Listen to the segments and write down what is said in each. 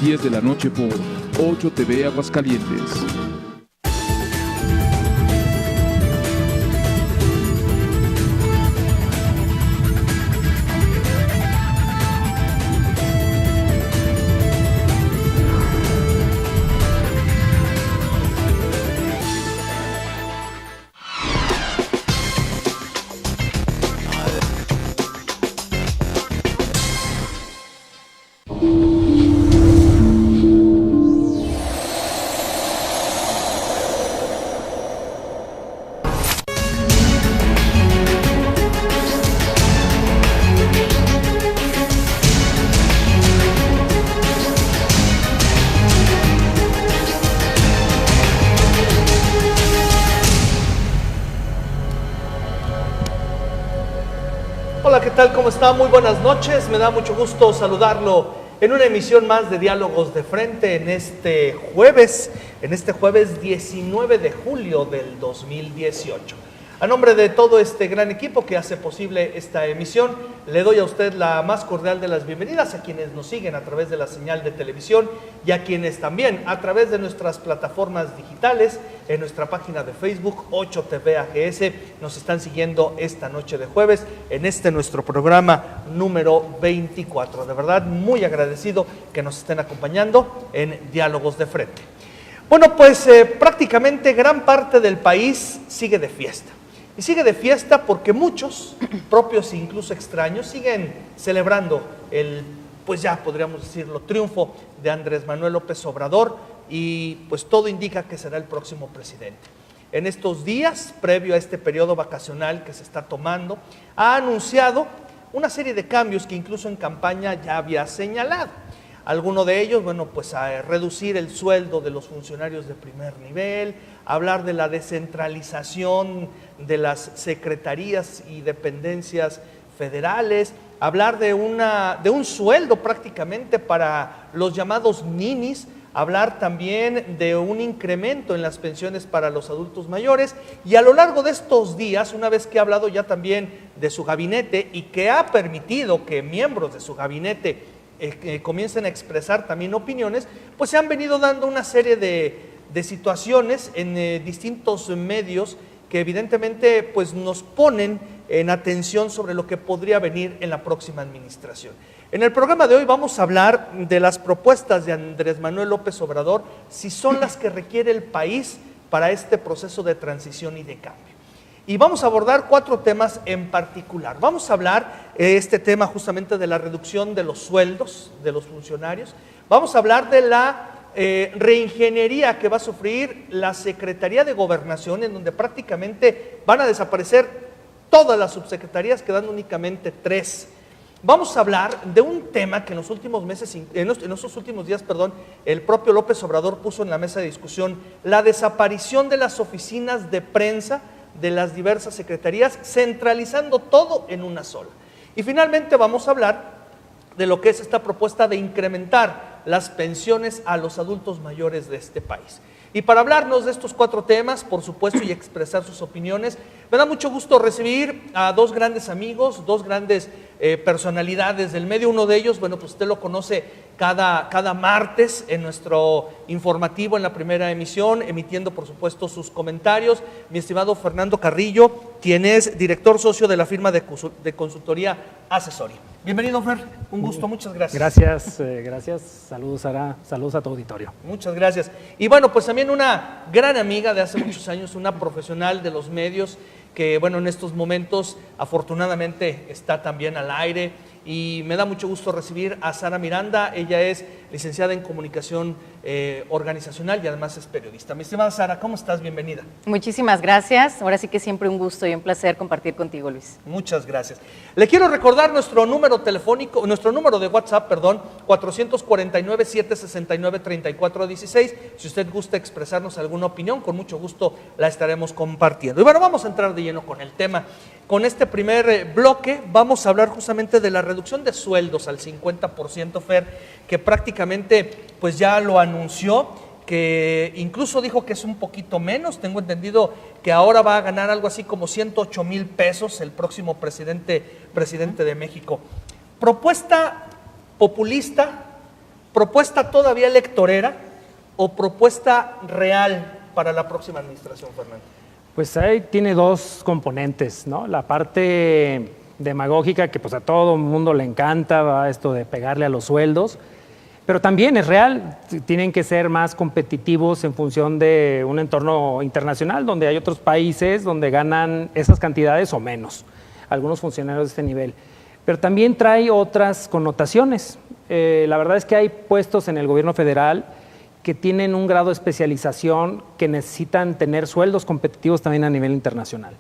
10 de la noche por 8 TV Aguascalientes. Hola, ¿qué tal? ¿Cómo está? Muy buenas noches. Me da mucho gusto saludarlo en una emisión más de Diálogos de Frente en este jueves 19 de julio del 2018. A nombre de todo este gran equipo que hace posible esta emisión, le doy a usted la más cordial de las bienvenidas a quienes nos siguen a través de la señal de televisión y a quienes también a través de nuestras plataformas digitales, en nuestra página de Facebook 8TV AGS, nos están siguiendo esta noche de jueves en este nuestro programa número 24. De verdad, muy agradecido que nos estén acompañando en Diálogos de Frente. Bueno, pues prácticamente gran parte del país sigue de fiesta. Y sigue de fiesta porque muchos, propios e incluso extraños, siguen celebrando pues ya podríamos decirlo, triunfo de Andrés Manuel López Obrador, y pues todo indica que será el próximo presidente. En estos días, previo a este periodo vacacional que se está tomando, ha anunciado una serie de cambios que incluso en campaña ya había señalado. Alguno de ellos, bueno, pues a reducir el sueldo de los funcionarios de primer nivel, hablar de la descentralización de las secretarías y dependencias federales, hablar de un sueldo prácticamente para los llamados ninis, hablar también de un incremento en las pensiones para los adultos mayores, y a lo largo de estos días, una vez que ha hablado ya también de su gabinete y que ha permitido que miembros de su gabinete comiencen a expresar también opiniones, pues se han venido dando una serie de situaciones en distintos medios que evidentemente pues nos ponen en atención sobre lo que podría venir en la próxima administración. En el programa de hoy vamos a hablar de las propuestas de Andrés Manuel López Obrador, si son las que requiere el país para este proceso de transición y de cambio. Y vamos a abordar 4 temas en particular. Vamos a hablar este tema justamente de la reducción de los sueldos de los funcionarios. Vamos a hablar de la reingeniería que va a sufrir la Secretaría de Gobernación, en donde prácticamente van a desaparecer todas las subsecretarías, quedando únicamente 3. Vamos a hablar de un tema que en los últimos meses, en estos últimos días, el propio López Obrador puso en la mesa de discusión: la desaparición de las oficinas de prensa de las diversas secretarías, centralizando todo en una sola. Y finalmente vamos a hablar de lo que es esta propuesta de incrementar las pensiones a los adultos mayores de este país. Y para hablarnos de estos 4 temas, por supuesto, y expresar sus opiniones, me da mucho gusto recibir a 2 grandes amigos, 2 grandes personalidades del medio. Uno de ellos, bueno, pues usted lo conoce cada martes en nuestro informativo en la primera emisión, emitiendo por supuesto sus comentarios, mi estimado Fernando Carrillo, quien es director socio de la firma de consultoría Accessory. Bienvenido, Fer, un gusto, muchas gracias. Gracias, saludos a tu auditorio. Muchas gracias. Y bueno, pues también una gran amiga de hace muchos años, una profesional de los medios, que bueno, en estos momentos afortunadamente está también al aire, y me da mucho gusto recibir a Sara Miranda. Ella es licenciada en comunicación organizacional y además es periodista. Mi estimada Sara, ¿cómo estás? Bienvenida. Muchísimas gracias. Ahora sí que siempre un gusto y un placer compartir contigo, Luis. Muchas gracias. Le quiero recordar nuestro número telefónico, nuestro número de WhatsApp, 449-769-3416. Si usted gusta expresarnos alguna opinión, con mucho gusto la estaremos compartiendo. Y bueno, vamos a entrar de lleno con el tema. Con este primer bloque vamos a hablar justamente de la reducción de sueldos al 50%, Fer, que prácticamente pues ya lo anunció, que incluso dijo que es un poquito menos. Tengo entendido que ahora va a ganar algo así como 108,000 pesos el próximo presidente de México. Propuesta populista, ¿propuesta todavía electorera o propuesta real para la próxima administración, Fernando? Pues ahí tiene dos componentes, ¿no? La parte demagógica, que pues a todo el mundo le encanta, ¿va? Esto de pegarle a los sueldos, pero también es real, tienen que ser más competitivos en función de un entorno internacional donde hay otros países donde ganan esas cantidades o menos, algunos funcionarios de este nivel. Pero también trae otras connotaciones. La verdad es que hay puestos en el gobierno federal que tienen un grado de especialización que necesitan tener sueldos competitivos también a nivel internacional.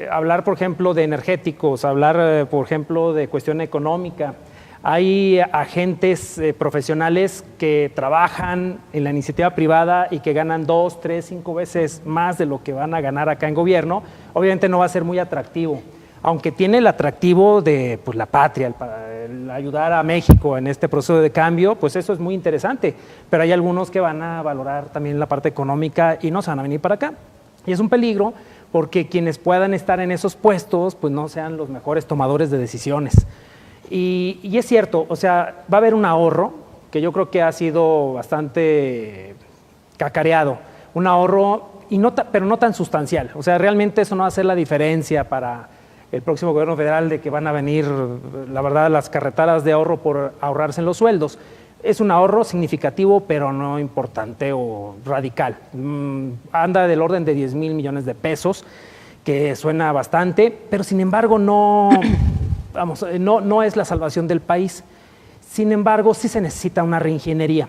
Hablar, por ejemplo, de energéticos, hablar, por ejemplo, de cuestión económica. Hay agentes profesionales que trabajan en la iniciativa privada y que ganan 2, 3, 5 veces más de lo que van a ganar acá en gobierno. Obviamente no va a ser muy atractivo, aunque tiene el atractivo de pues, la patria, el ayudar a México en este proceso de cambio, pues eso es muy interesante. Pero hay algunos que van a valorar también la parte económica y no se van a venir para acá. Y es un peligro porque quienes puedan estar en esos puestos, pues no sean los mejores tomadores de decisiones. Y es cierto, o sea, va a haber un ahorro que yo creo que ha sido bastante cacareado, un ahorro, pero no tan sustancial. O sea, realmente eso no va a hacer la diferencia para el próximo gobierno federal de que van a venir, la verdad, las carretadas de ahorro por ahorrarse en los sueldos. Es un ahorro significativo, pero no importante o radical. Anda del orden de 10,000 millones de pesos, que suena bastante, pero sin embargo no es la salvación del país. Sin embargo, sí se necesita una reingeniería.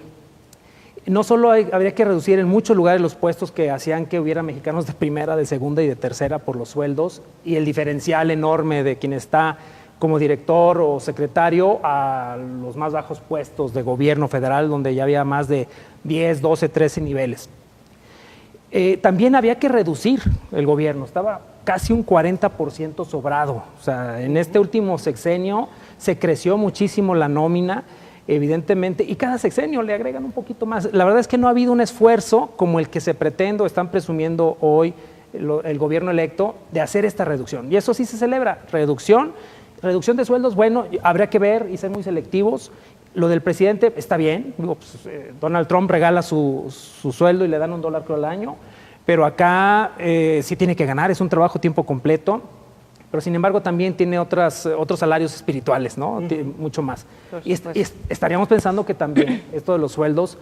No solo habría que reducir en muchos lugares los puestos que hacían que hubiera mexicanos de primera, de segunda y de tercera por los sueldos y el diferencial enorme de quien está como director o secretario a los más bajos puestos de gobierno federal, donde ya había más de 10, 12, 13 niveles. También había que reducir el gobierno, estaba casi un 40% sobrado. O sea, en este último sexenio se creció muchísimo la nómina, evidentemente, y cada sexenio le agregan un poquito más. La verdad es que no ha habido un esfuerzo como el que se pretende o están presumiendo hoy el gobierno electo de hacer esta reducción. Y eso sí se celebra, reducción de sueldos, bueno, habría que ver y ser muy selectivos. Lo del presidente está bien, Donald Trump regala su sueldo y le dan $1 creo al año, pero acá sí tiene que ganar, es un trabajo tiempo completo, pero sin embargo también tiene otros salarios espirituales, ¿no? Mucho más. Y estaríamos pensando que también esto de los sueldos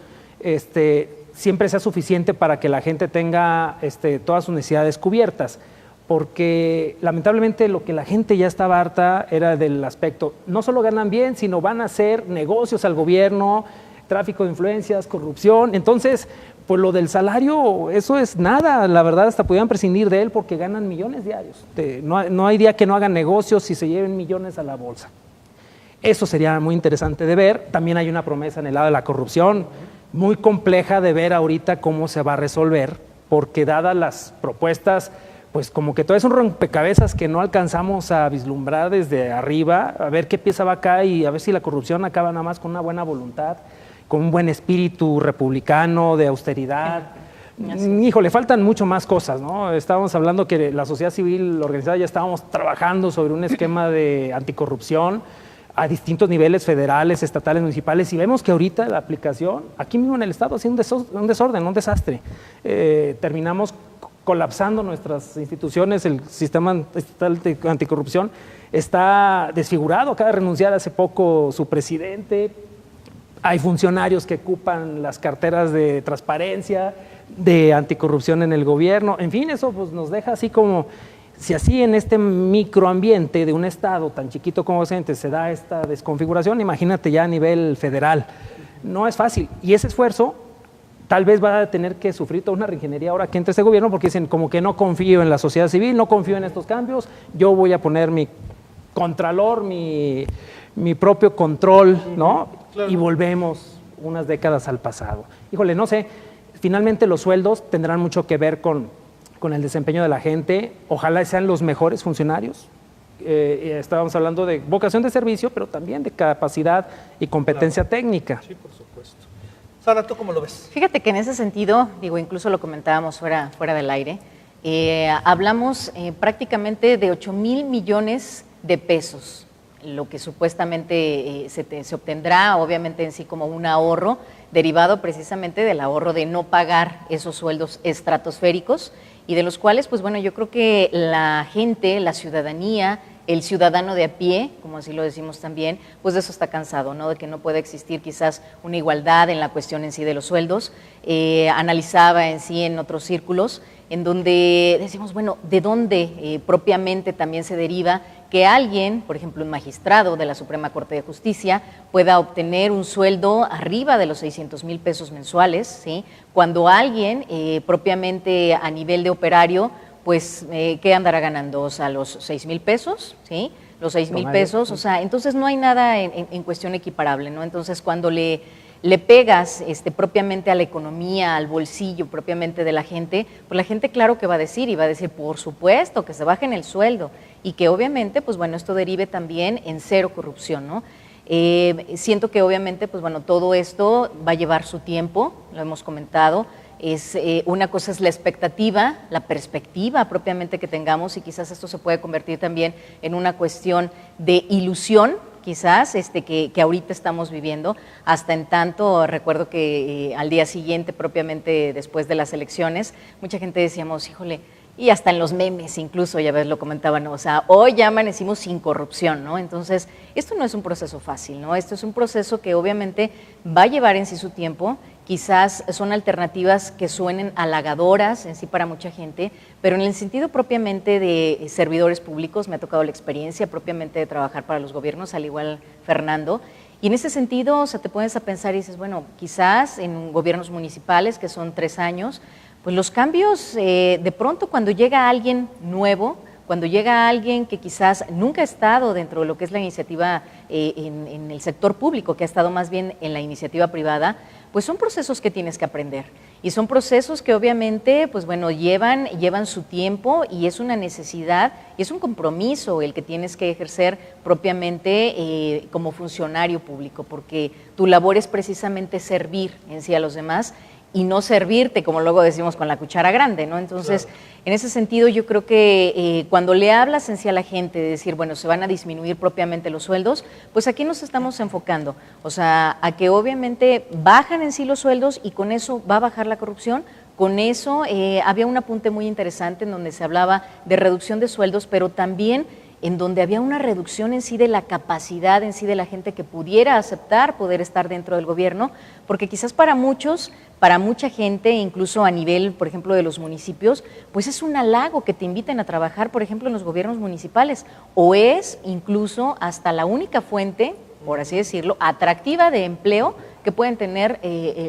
siempre sea suficiente para que la gente tenga todas sus necesidades cubiertas, porque lamentablemente lo que la gente ya estaba harta era del aspecto, no solo ganan bien, sino van a hacer negocios al gobierno, tráfico de influencias, corrupción. Entonces, pues lo del salario, eso es nada, la verdad hasta podían prescindir de él porque ganan millones diarios. No hay día que no hagan negocios y se lleven millones a la bolsa. Eso sería muy interesante de ver. También hay una promesa en el lado de la corrupción, muy compleja de ver ahorita cómo se va a resolver, porque dadas las propuestas, pues como que todo es un rompecabezas que no alcanzamos a vislumbrar desde arriba, a ver qué pieza va acá y a ver si la corrupción acaba nada más con una buena voluntad, con un buen espíritu republicano, de austeridad. Híjole, faltan mucho más cosas, ¿no? Estábamos hablando que la sociedad civil organizada ya estábamos trabajando sobre un esquema de anticorrupción a distintos niveles federales, estatales, municipales, y vemos que ahorita la aplicación, aquí mismo en el Estado, ha sido un desorden, un desastre. Terminamos colapsando nuestras instituciones, el sistema estatal de anticorrupción está desfigurado, acaba de renunciar hace poco su presidente, hay funcionarios que ocupan las carteras de transparencia, de anticorrupción en el gobierno, en fin, eso pues, nos deja así como, si así en este microambiente de un estado tan chiquito como Occidente se da esta desconfiguración, imagínate ya a nivel federal, no es fácil, y ese esfuerzo tal vez va a tener que sufrir toda una reingeniería ahora que entre este gobierno, porque dicen como que no confío en la sociedad civil, no confío en estos cambios, yo voy a poner mi contralor, mi propio control, ¿no? Claro. Y volvemos unas décadas al pasado. Híjole, no sé, finalmente los sueldos tendrán mucho que ver con el desempeño de la gente, ojalá sean los mejores funcionarios. Estábamos hablando de vocación de servicio, pero también de capacidad y competencia técnica. Sí, por supuesto. Sara, ¿tú cómo lo ves? Fíjate que en ese sentido, incluso lo comentábamos fuera del aire, hablamos prácticamente de 8,000 millones de pesos lo que supuestamente se obtendrá, obviamente en sí como un ahorro, derivado precisamente del ahorro de no pagar esos sueldos estratosféricos y de los cuales, pues bueno, yo creo que la gente, la ciudadanía, el ciudadano de a pie, como así lo decimos también, pues de eso está cansado, ¿no? De que no pueda existir quizás una igualdad en la cuestión en sí de los sueldos. Analizaba en sí en otros círculos en donde decimos, bueno, ¿de dónde propiamente también se deriva que alguien, por ejemplo, un magistrado de la Suprema Corte de Justicia, pueda obtener un sueldo arriba de los 600,000 pesos mensuales, ¿sí? Cuando alguien propiamente a nivel de operario, pues, ¿qué andará ganando? O sea, los 6,000 pesos, ¿sí? Los 6,000 pesos, o sea, entonces no hay nada en cuestión equiparable, ¿no? Entonces, cuando le pegas propiamente a la economía, al bolsillo propiamente de la gente, pues la gente claro que va a decir, y va a decir, por supuesto, que se bajen el sueldo, y que obviamente, pues bueno, esto derive también en cero corrupción, ¿no? Siento que obviamente, pues bueno, todo esto va a llevar su tiempo, lo hemos comentado. Una cosa es la expectativa, la perspectiva propiamente que tengamos, y quizás esto se puede convertir también en una cuestión de ilusión, quizás que ahorita estamos viviendo. Hasta en tanto, recuerdo que al día siguiente, propiamente después de las elecciones, mucha gente decíamos, híjole, y hasta en los memes incluso, ya ves, lo comentaban, ¿no? O sea, hoy ya amanecimos sin corrupción, ¿no? Entonces, esto no es un proceso fácil, ¿no? Esto es un proceso que obviamente va a llevar en sí su tiempo. Quizás son alternativas que suenen halagadoras en sí para mucha gente, pero en el sentido propiamente de servidores públicos, me ha tocado la experiencia propiamente de trabajar para los gobiernos, al igual Fernando, y en ese sentido, o sea, te pones a pensar y dices, bueno, quizás en gobiernos municipales, que son 3 años, pues los cambios, de pronto cuando llega alguien nuevo, cuando llega alguien que quizás nunca ha estado dentro de lo que es la iniciativa en el sector público, que ha estado más bien en la iniciativa privada, pues son procesos que tienes que aprender. Y son procesos que obviamente, pues bueno, llevan su tiempo, y es una necesidad y es un compromiso el que tienes que ejercer propiamente como funcionario público, porque tu labor es precisamente servir en sí a los demás, y no servirte, como luego decimos, con la cuchara grande, ¿no? Entonces, claro, en ese sentido, yo creo que cuando le hablas en sí a la gente de decir, bueno, se van a disminuir propiamente los sueldos, pues aquí nos estamos enfocando, o sea, a que obviamente bajan en sí los sueldos, y con eso va a bajar la corrupción. Con eso había un apunte muy interesante en donde se hablaba de reducción de sueldos, pero también en donde había una reducción en sí de la capacidad en sí de la gente que pudiera aceptar poder estar dentro del gobierno, porque quizás para mucha gente, incluso a nivel, por ejemplo, de los municipios, pues es un halago que te inviten a trabajar, por ejemplo, en los gobiernos municipales, o es incluso hasta la única fuente, por así decirlo, atractiva de empleo que pueden tener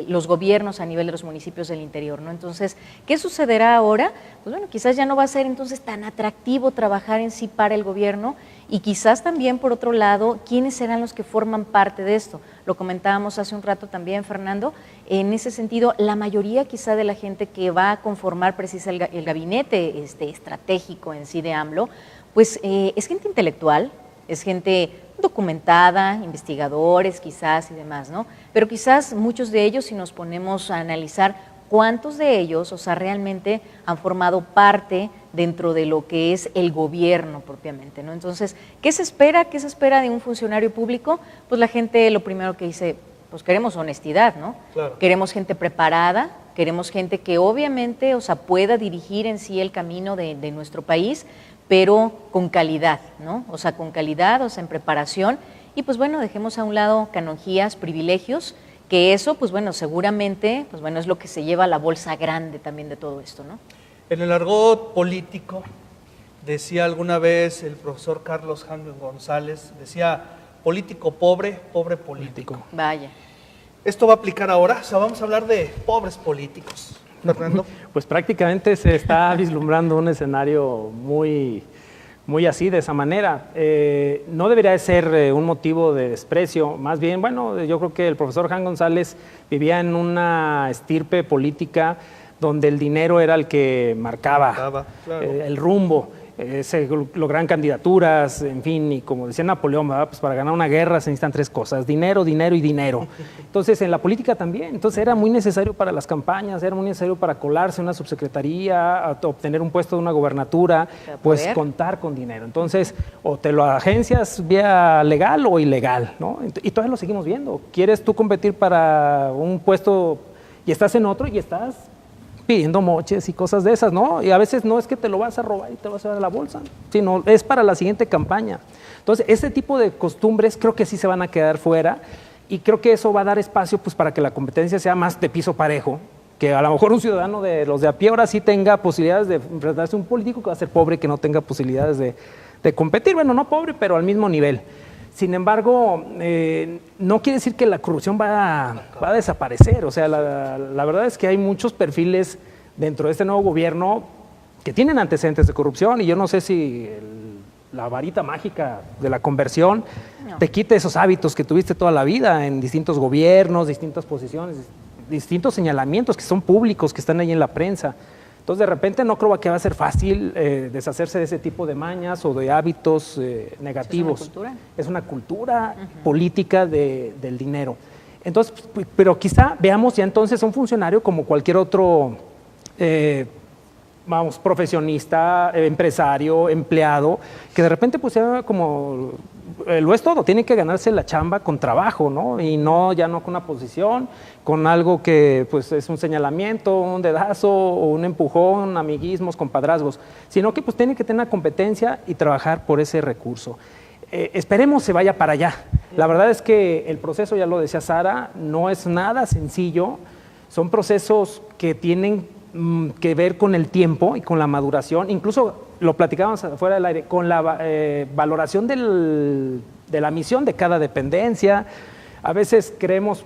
los gobiernos a nivel de los municipios del interior, ¿no? Entonces, ¿qué sucederá ahora? Pues bueno, quizás ya no va a ser entonces tan atractivo trabajar en sí para el gobierno, y quizás también, por otro lado, ¿quiénes serán los que forman parte de esto? Lo comentábamos hace un rato también, Fernando, en ese sentido, la mayoría quizá de la gente que va a conformar precisamente el gabinete estratégico en sí de AMLO, pues es gente intelectual, es gente documentada, investigadores quizás y demás, ¿no? Pero quizás muchos de ellos, si nos ponemos a analizar cuántos de ellos, o sea, realmente han formado parte dentro de lo que es el gobierno propiamente, ¿no? Entonces, ¿qué se espera? ¿Qué se espera de un funcionario público? Pues la gente lo primero que dice, pues queremos honestidad, ¿no? Claro. Queremos gente preparada, queremos gente que obviamente, o sea, pueda dirigir en sí el camino de nuestro país, pero con calidad, ¿no? O sea, con calidad, o sea, en preparación, y pues bueno, dejemos a un lado canonjías, privilegios, que eso, pues bueno, seguramente, pues bueno, es lo que se lleva a la bolsa grande también de todo esto, ¿no? En el argot político, decía alguna vez el profesor Carlos Jaime González, decía, político pobre, pobre político. Vaya. ¿Esto va a aplicar ahora? O sea, vamos a hablar de pobres políticos. Fernando. Pues prácticamente se está vislumbrando un escenario muy así, de esa manera. No debería de ser un motivo de desprecio, más bien, bueno, yo creo que el profesor Jan González vivía en una estirpe política donde el dinero era el que marcaba claro. El rumbo. se logran candidaturas, en fin, y como decía Napoleón, ¿verdad? Pues para ganar una guerra se necesitan 3 cosas: dinero, dinero y dinero. Entonces, en la política también. Entonces, era muy necesario para las campañas, era muy necesario para colarse una subsecretaría, obtener un puesto de una gobernatura, pues contar con dinero. Entonces, o te lo agencias vía legal o ilegal, ¿no? Y todavía lo seguimos viendo. ¿Quieres tú competir para un puesto y estás en otro y estás pidiendo moches y cosas de esas, ¿no? Y a veces no es que te lo vas a robar y te vas a dar a la bolsa, sino es para la siguiente campaña. Entonces, ese tipo de costumbres creo que sí se van a quedar fuera, y creo que eso va a dar espacio pues para que la competencia sea más de piso parejo, que a lo mejor un ciudadano de los de a pie ahora sí tenga posibilidades de enfrentarse a un político que va a ser pobre, que no tenga posibilidades de competir, bueno, no pobre, pero al mismo nivel. Sin embargo, no quiere decir que la corrupción va a desaparecer. O sea, la verdad es que hay muchos perfiles dentro de este nuevo gobierno que tienen antecedentes de corrupción, y yo no sé si la varita mágica de la conversión te quite esos hábitos que tuviste toda la vida en distintos gobiernos, distintas posiciones, distintos señalamientos que son públicos, que están ahí en la prensa. Entonces, de repente, no creo que va a ser fácil deshacerse de ese tipo de mañas o de hábitos negativos. Es una cultura política del dinero. Entonces, pero quizá veamos ya entonces a un funcionario como cualquier otro, profesionista, empresario, empleado, que de repente pues sea como lo es todo, tiene que ganarse la chamba con trabajo, ¿no? Y ya no con una posición, con algo que pues es un señalamiento, un dedazo o un empujón, amiguismos, compadrazgos, sino que pues tiene que tener una competencia y trabajar por ese recurso. Esperemos se vaya para allá. La verdad es que el proceso, ya lo decía Sara, no es nada sencillo. Son procesos que tienen que ver con el tiempo y con la maduración. Incluso lo platicábamos fuera del aire, con la valoración de la misión de cada dependencia. A veces creemos,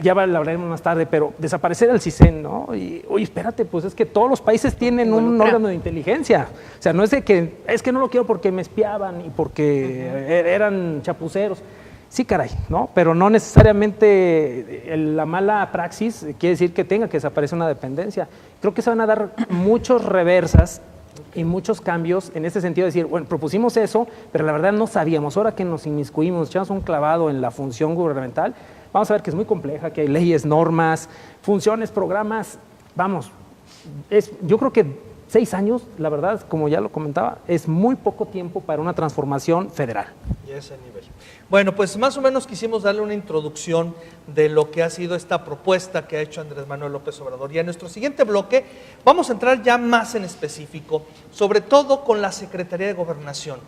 ya lo hablaremos más tarde, pero desaparecer el CISEN, ¿no? Y, oye, espérate, pues es que todos los países tienen un órgano de inteligencia. O sea, no es de que, es que no lo quiero porque me espiaban y porque eran chapuceros. Sí, caray, ¿no? Pero no necesariamente la mala praxis quiere decir que tenga que desaparecer una dependencia. Creo que se van a dar muchos reversas y muchos cambios en este sentido de decir, bueno, propusimos eso, pero la verdad no sabíamos. Ahora que nos inmiscuimos, echamos un clavado en la función gubernamental, vamos a ver que es muy compleja, que hay leyes, normas, funciones, programas. Vamos, yo creo que 6 años, la verdad, como ya lo comentaba, es muy poco tiempo para una transformación federal. Y ese nivel. Bueno, pues más o menos quisimos darle una introducción de lo que ha sido esta propuesta que ha hecho Andrés Manuel López Obrador. Y en nuestro siguiente bloque vamos a entrar ya más en específico, sobre todo con la Secretaría de Gobernación.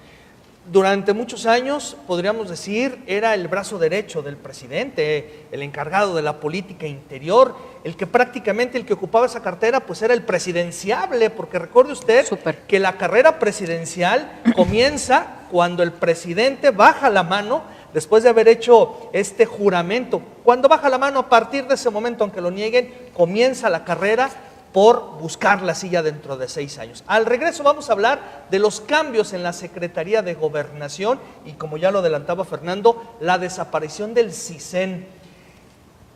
Durante muchos años, podríamos decir, era el brazo derecho del presidente, el encargado de la política interior, el que prácticamente el que ocupaba esa cartera pues era el presidenciable, porque recuerde usted que la carrera presidencial comienza cuando el presidente baja la mano después de haber hecho este juramento. Cuando baja la mano, a partir de ese momento, aunque lo nieguen, comienza la carrera por buscar la silla dentro de 6 años. Al regreso vamos a hablar de los cambios en la Secretaría de Gobernación y, como ya lo adelantaba Fernando, la desaparición del CISEN.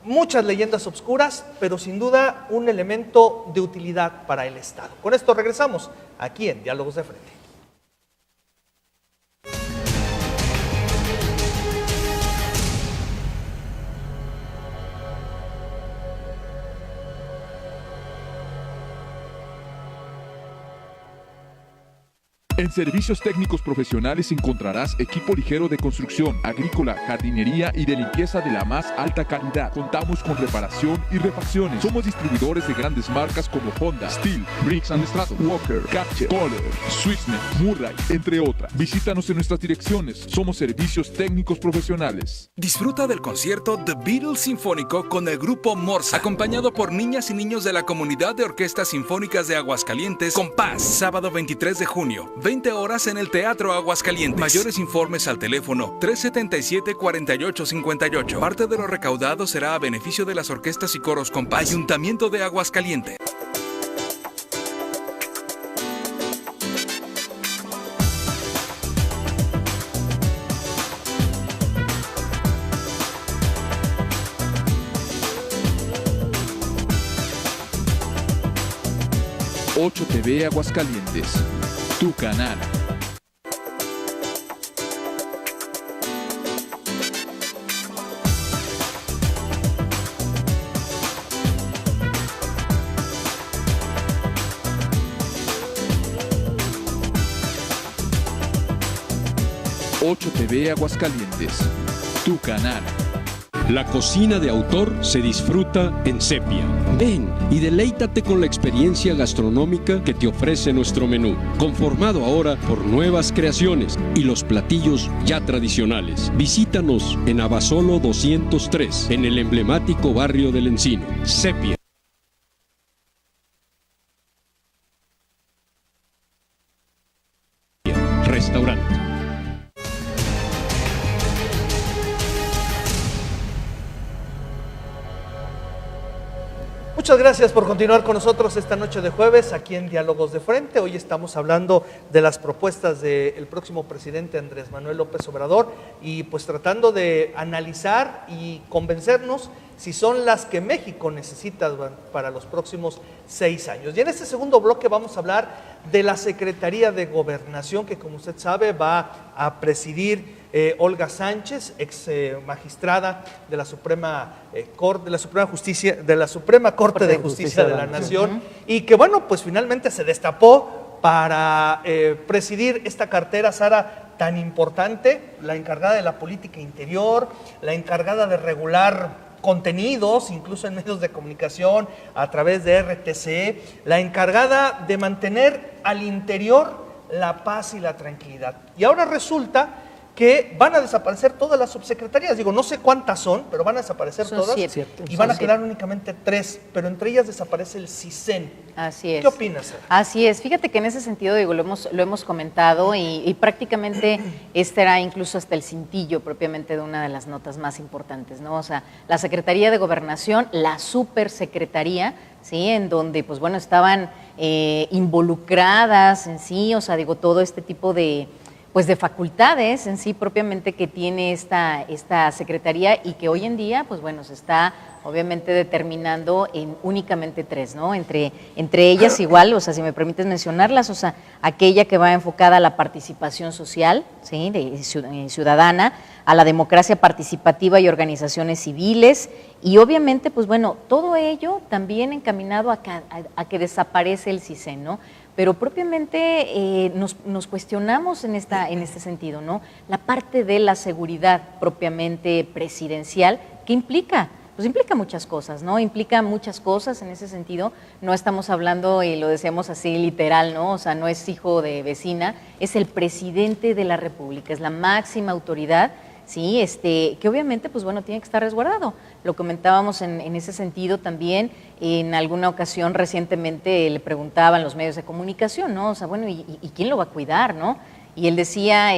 Muchas leyendas obscuras, pero sin duda un elemento de utilidad para el Estado. Con esto regresamos aquí en Diálogos de Frente. En Servicios Técnicos Profesionales encontrarás equipo ligero de construcción, agrícola, jardinería y de limpieza de la más alta calidad. Contamos con reparación y refacciones. Somos distribuidores de grandes marcas como Honda, Steel, Briggs & Stratton, Walker, Karcher, Kohler, Swissnet, Murray, entre otras. Visítanos en nuestras direcciones. Somos Servicios Técnicos Profesionales. Disfruta del concierto The Beatles Sinfónico con el grupo Morsa, acompañado por niñas y niños de la Comunidad de Orquestas Sinfónicas de Aguascalientes, Compás, sábado 23 de junio. 20 horas en el Teatro Aguascalientes. Mayores informes al teléfono 377-4858. Parte de lo recaudado será a beneficio de las orquestas y coros Compás. Ayuntamiento de Aguascalientes. TV Aguascalientes. tu canal. Ocho TV Aguascalientes, tu canal. La cocina de autor se disfruta en Sepia. Ven y deleítate con la experiencia gastronómica que te ofrece nuestro menú, conformado ahora por nuevas creaciones y los platillos ya tradicionales. Visítanos en Abasolo 203, en el emblemático barrio del Encino. Sepia. Restaurante. Muchas gracias por continuar con nosotros esta noche de jueves aquí en Diálogos de Frente. Hoy estamos hablando de las propuestas del próximo presidente Andrés Manuel López Obrador y pues tratando de analizar y convencernos si son las que México necesita para los próximos 6 años. Y en este segundo bloque vamos a hablar de la Secretaría de Gobernación que, como usted sabe, va a presidir Olga Sánchez, ex magistrada de la Suprema Corte, de la Suprema Corte de Justicia de la Nación, y que bueno, pues finalmente se destapó para presidir esta cartera, Sara, tan importante, la encargada de la política interior, la encargada de regular contenidos, incluso en medios de comunicación, a través de RTC, la encargada de mantener al interior la paz y la tranquilidad. Y ahora resulta que van a desaparecer todas las subsecretarías. Digo, no sé cuántas son, pero van a desaparecer todas. 7. Y van a quedar únicamente 3, pero entre ellas desaparece el CISEN. Así es. ¿Qué opinas, Sara? Así es. Fíjate que en ese sentido, digo, lo hemos comentado y prácticamente este era incluso hasta el cintillo propiamente de una de las notas más importantes, ¿no? O sea, la Secretaría de Gobernación, la Supersecretaría, ¿sí? En donde, pues bueno, estaban involucradas en sí, o sea, digo, todo este tipo de facultades en sí propiamente que tiene esta secretaría y que hoy en día, pues bueno, se está obviamente determinando en únicamente 3, ¿no? Entre ellas igual, o sea, si me permites mencionarlas, o sea, aquella que va enfocada a la participación social, ¿sí? Ciudadana, a la democracia participativa y organizaciones civiles, y obviamente, pues bueno, todo ello también encaminado a que desaparece el CISEN, ¿no? Pero propiamente nos cuestionamos en este sentido, ¿no? La parte de la seguridad propiamente presidencial, ¿qué implica? Pues implica muchas cosas, ¿no? Implica muchas cosas en ese sentido. No estamos hablando, y lo decíamos así literal, ¿no? O sea, no es hijo de vecina, es el presidente de la República, es la máxima autoridad, ¿sí? Que obviamente, pues bueno, tiene que estar resguardado. Lo comentábamos en ese sentido también. En alguna ocasión recientemente le preguntaban los medios de comunicación, ¿no? O sea, bueno, ¿y quién lo va a cuidar, no? Y él decía,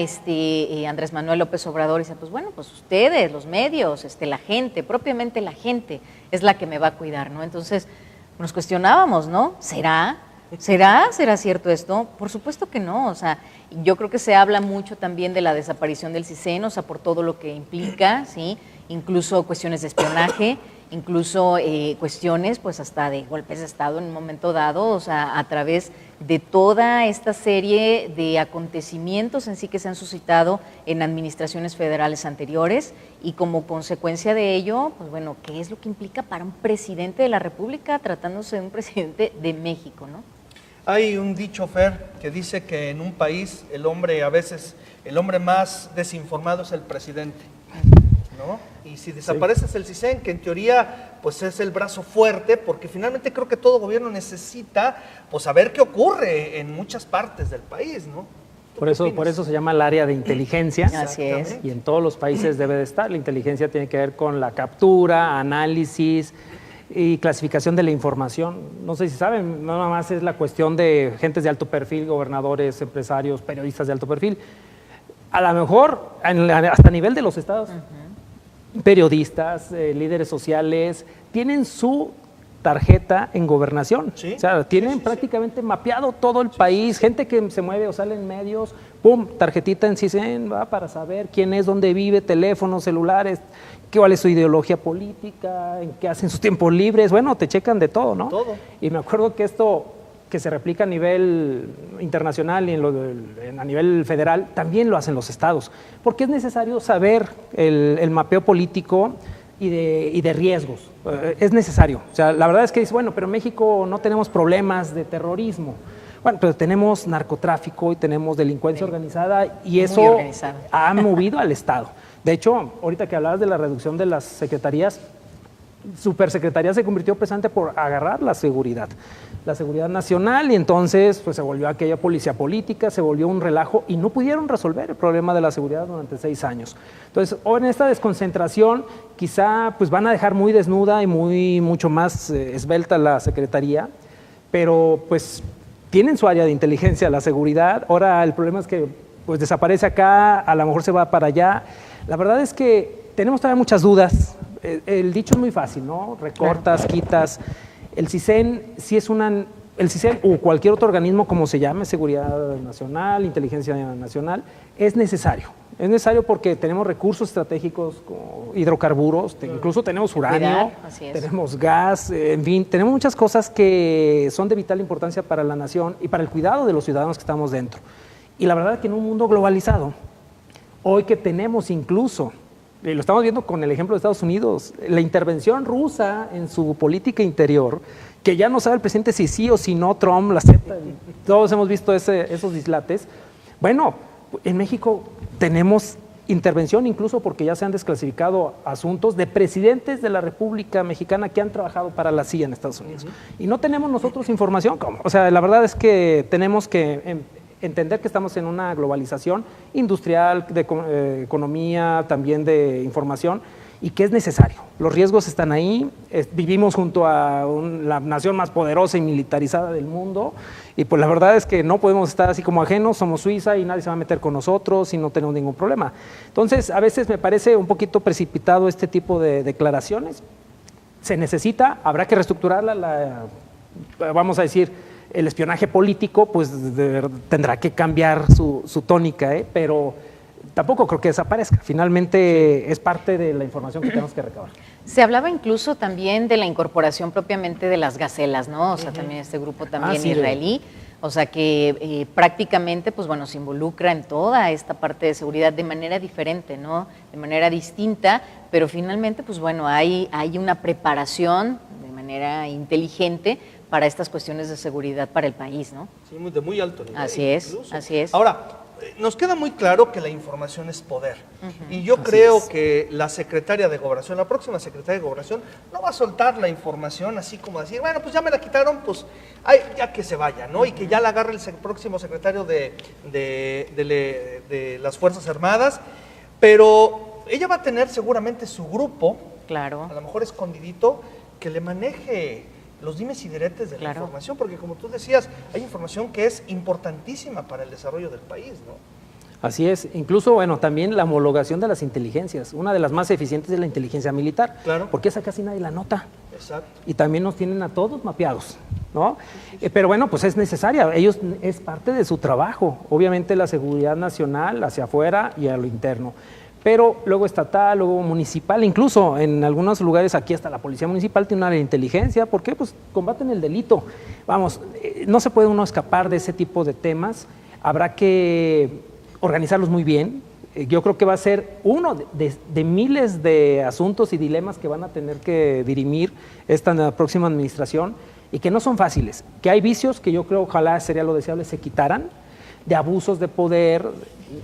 Andrés Manuel López Obrador, dice, pues bueno, pues ustedes, los medios, la gente, propiamente la gente es la que me va a cuidar, ¿no? Entonces nos cuestionábamos, ¿no? ¿Será cierto esto? Por supuesto que no, o sea, yo creo que se habla mucho también de la desaparición del CISEN, o sea, por todo lo que implica, ¿sí? Incluso cuestiones de espionaje, incluso cuestiones pues hasta de golpes de Estado en un momento dado, o sea, a través de toda esta serie de acontecimientos en sí que se han suscitado en administraciones federales anteriores y como consecuencia de ello, pues bueno, ¿qué es lo que implica para un presidente de la República tratándose de un presidente de México, ¿no? Hay un dicho, Fer, que dice que en un país el hombre más desinformado es el presidente, ¿no? Y si desapareces el CISEN, que en teoría pues es el brazo fuerte, porque finalmente creo que todo gobierno necesita pues saber qué ocurre en muchas partes del país, ¿no? Por eso se llama el área de inteligencia. Así es. Y en todos los países debe de estar. La inteligencia tiene que ver con la captura, análisis y clasificación de la información. No sé si saben, no nada más es la cuestión de gentes de alto perfil, gobernadores, empresarios, periodistas de alto perfil. A lo mejor hasta a nivel de los estados, periodistas, líderes sociales, tienen su tarjeta en gobernación. ¿Sí? O sea, tienen prácticamente mapeado todo el país, gente que se mueve o sale en medios, pum, tarjetita en CISEN, va para saber quién es, dónde vive, teléfonos, celulares, cuál es su ideología política, en qué hacen sus tiempos libres, bueno, te checan de todo, ¿no? Todo. Y me acuerdo que esto que se replica a nivel internacional y a nivel federal, también lo hacen los estados, porque es necesario saber el mapeo político y de riesgos. Es necesario. O sea, la verdad es que dice, bueno, pero en México no tenemos problemas de terrorismo. Bueno, pero tenemos narcotráfico y tenemos delincuencia organizada y eso ha movido al Estado. De hecho, ahorita que hablabas de la reducción de las secretarías, Supersecretaría se convirtió precisamente por agarrar la seguridad nacional, y entonces pues se volvió aquella policía política, se volvió un relajo y no pudieron resolver el problema de la seguridad durante 6 años. Entonces, hoy en esta desconcentración quizá pues van a dejar muy desnuda y mucho más esbelta la Secretaría, pero pues tienen su área de inteligencia, la seguridad. Ahora el problema es que pues desaparece acá, a lo mejor se va para allá. La verdad es que tenemos todavía muchas dudas. El dicho es muy fácil, ¿no? Recortas, quitas. El CISEN sí es el CISEN o cualquier otro organismo, como se llame, Seguridad Nacional, Inteligencia Nacional, es necesario. Es necesario porque tenemos recursos estratégicos como hidrocarburos, incluso tenemos uranio, tenemos gas, en fin, tenemos muchas cosas que son de vital importancia para la nación y para el cuidado de los ciudadanos que estamos dentro. Y la verdad es que en un mundo globalizado, hoy que tenemos incluso, y lo estamos viendo con el ejemplo de Estados Unidos, la intervención rusa en su política interior, que ya no sabe el presidente si sí o si no Trump la acepta. Todos hemos visto esos dislates. Bueno, en México tenemos intervención incluso porque ya se han desclasificado asuntos de presidentes de la República Mexicana que han trabajado para la CIA en Estados Unidos. Y no tenemos nosotros información. ¿Cómo? O sea, la verdad es que tenemos que entender que estamos en una globalización industrial, de economía, también de información, y que es necesario. Los riesgos están ahí, vivimos junto a la nación más poderosa y militarizada del mundo, y pues la verdad es que no podemos estar así como ajenos, somos Suiza y nadie se va a meter con nosotros y no tenemos ningún problema. Entonces, a veces me parece un poquito precipitado este tipo de declaraciones. Se necesita, habrá que reestructurarla, vamos a decir, el espionaje político pues tendrá que cambiar su tónica, pero tampoco creo que desaparezca. Finalmente es parte de la información que tenemos que recabar. Se hablaba incluso también de la incorporación propiamente de las gacelas, ¿no? O sea, también este grupo también israelí, o sea que prácticamente pues bueno, se involucra en toda esta parte de seguridad de manera diferente, ¿no? De manera distinta, pero finalmente pues bueno, hay una preparación de manera inteligente para estas cuestiones de seguridad para el país, ¿no? Sí, de muy alto nivel. Así es, así es. Ahora, nos queda muy claro que la información es poder. Y yo creo que la secretaria de Gobernación, la próxima secretaria de Gobernación, no va a soltar la información así como decir, bueno, pues ya me la quitaron, pues ya que se vaya, ¿no? Y que ya la agarre el próximo secretario de las Fuerzas Armadas. Pero ella va a tener seguramente su grupo, claro, a lo mejor escondidito, que le maneje los dimes y diretes de la información, porque como tú decías, hay información que es importantísima para el desarrollo del país, ¿no? Así es, incluso, bueno, también la homologación de las inteligencias, una de las más eficientes es la inteligencia militar, porque esa casi nadie la nota. Exacto. Y también nos tienen a todos mapeados, ¿no? Pero bueno, pues es necesaria, es parte de su trabajo, obviamente la seguridad nacional hacia afuera y a lo interno. Pero luego estatal, luego municipal, incluso en algunos lugares aquí hasta la policía municipal tiene una área de inteligencia. ¿Por qué? Pues combaten el delito. Vamos, no se puede uno escapar de ese tipo de temas. Habrá que organizarlos muy bien. Yo creo que va a ser uno de miles de asuntos y dilemas que van a tener que dirimir esta próxima administración y que no son fáciles. Que hay vicios que yo creo, ojalá sería lo deseable, se quitaran, de abusos de poder.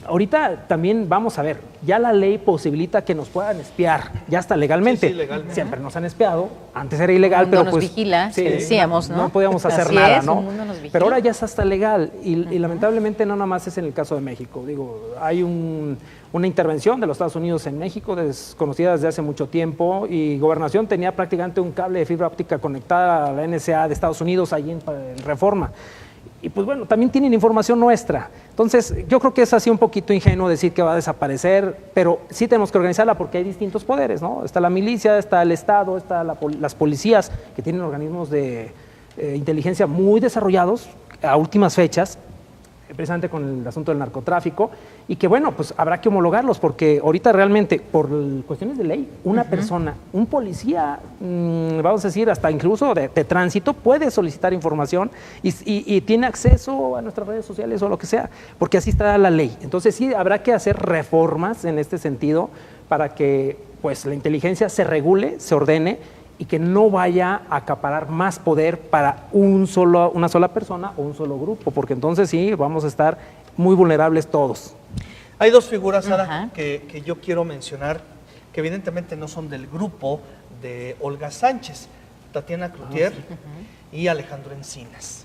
Ahorita también vamos a ver, ya la ley posibilita que nos puedan espiar, ya está legalmente. Sí, legalmente. Siempre nos han espiado, antes era ilegal, pero nos pues vigila, sí, decíamos, ¿no? No podíamos hacer Así nada, es, ¿no? un mundo nos vigila. Pero ahora ya está hasta legal y lamentablemente no nada más es en el caso de México. Digo, hay una intervención de los Estados Unidos en México desconocida desde hace mucho tiempo y Gobernación tenía prácticamente un cable de fibra óptica conectada a la NSA de Estados Unidos allí en Reforma. Y pues bueno, también tienen información nuestra. Entonces, yo creo que es así un poquito ingenuo decir que va a desaparecer, pero sí tenemos que organizarla porque hay distintos poderes, ¿no? Está la milicia, está el Estado, está las policías, que tienen organismos de inteligencia muy desarrollados a últimas fechas. precisamente con el asunto del narcotráfico, y que bueno, pues habrá que homologarlos, porque ahorita realmente, por cuestiones de ley, una persona, un policía, vamos a decir, hasta incluso de tránsito, puede solicitar información y tiene acceso a nuestras redes sociales o lo que sea, porque así está la ley. Entonces sí, habrá que hacer reformas en este sentido para que pues la inteligencia se regule, se ordene, y que no vaya a acaparar más poder para una sola persona o un solo grupo, porque entonces sí, vamos a estar muy vulnerables todos. Hay dos figuras, Sara, que yo quiero mencionar, que evidentemente no son del grupo de Olga Sánchez, Tatiana Cloutier y Alejandro Encinas.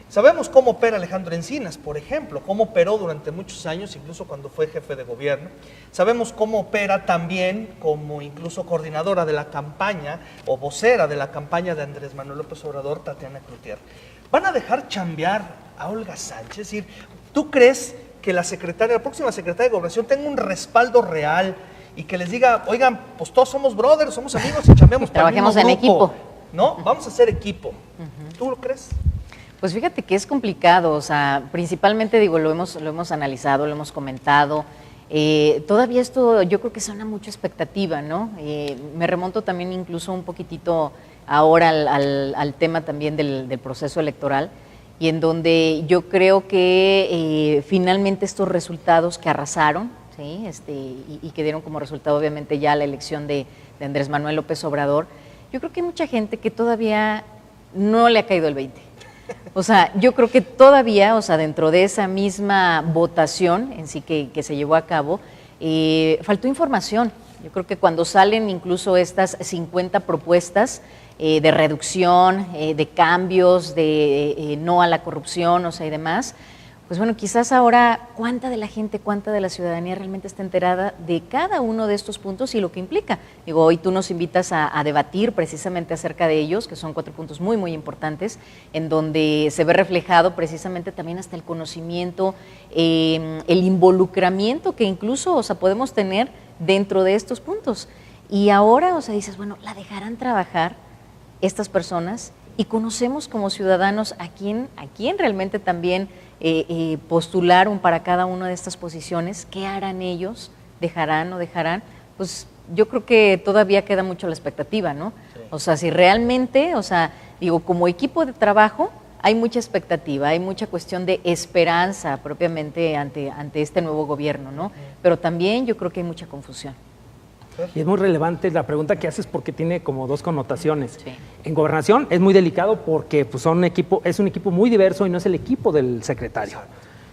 Sabemos cómo opera Alejandro Encinas, por ejemplo, cómo operó durante muchos años, incluso cuando fue jefe de gobierno. Sabemos cómo opera también como incluso coordinadora de la campaña o vocera de la campaña de Andrés Manuel López Obrador, Tatiana Cloutier. ¿Van a dejar chambear a Olga Sánchez? Es decir, ¿tú crees que la próxima secretaria de Gobernación tenga un respaldo real y que les diga, oigan, pues todos somos brothers, somos amigos y chambeamos para el mismo grupo? Trabajemos en equipo. ¿No? Vamos a hacer equipo. ¿Tú lo crees? Pues fíjate que es complicado, o sea, principalmente digo, lo hemos analizado, lo hemos comentado. Todavía esto yo creo que suena mucha expectativa, ¿no? Me remonto también incluso un poquitito ahora al tema también del proceso electoral, y en donde yo creo que finalmente estos resultados que arrasaron, ¿sí? Y que dieron como resultado obviamente ya la elección de Andrés Manuel López Obrador, yo creo que hay mucha gente que todavía no le ha caído el 20. O sea, yo creo que todavía, o sea, dentro de esa misma votación en sí que se llevó a cabo, faltó información. Yo creo que cuando salen incluso estas 50 propuestas de reducción, de cambios, de no a la corrupción, o sea, y demás, pues bueno, quizás ahora cuánta de la gente, cuánta de la ciudadanía realmente está enterada de cada uno de estos puntos y lo que implica. Digo, hoy tú nos invitas a debatir precisamente acerca de ellos, que son 4 puntos muy, muy importantes, en donde se ve reflejado precisamente también hasta el conocimiento, el involucramiento que incluso, o sea, podemos tener dentro de estos puntos. Y ahora, o sea, dices, bueno, ¿la dejarán trabajar estas personas? Y conocemos como ciudadanos a quién realmente también postularon para cada una de estas posiciones. ¿Qué harán ellos? ¿Dejarán o dejarán? Pues yo creo que todavía queda mucho la expectativa, ¿no? Sí. O sea, si realmente, o sea, digo, como equipo de trabajo hay mucha expectativa, hay mucha cuestión de esperanza propiamente ante este nuevo gobierno, ¿no? Pero también yo creo que hay mucha confusión. Y es muy relevante la pregunta que haces porque tiene como 2 connotaciones. Sí. En gobernación es muy delicado porque pues, es un equipo muy diverso y no es el equipo del secretario.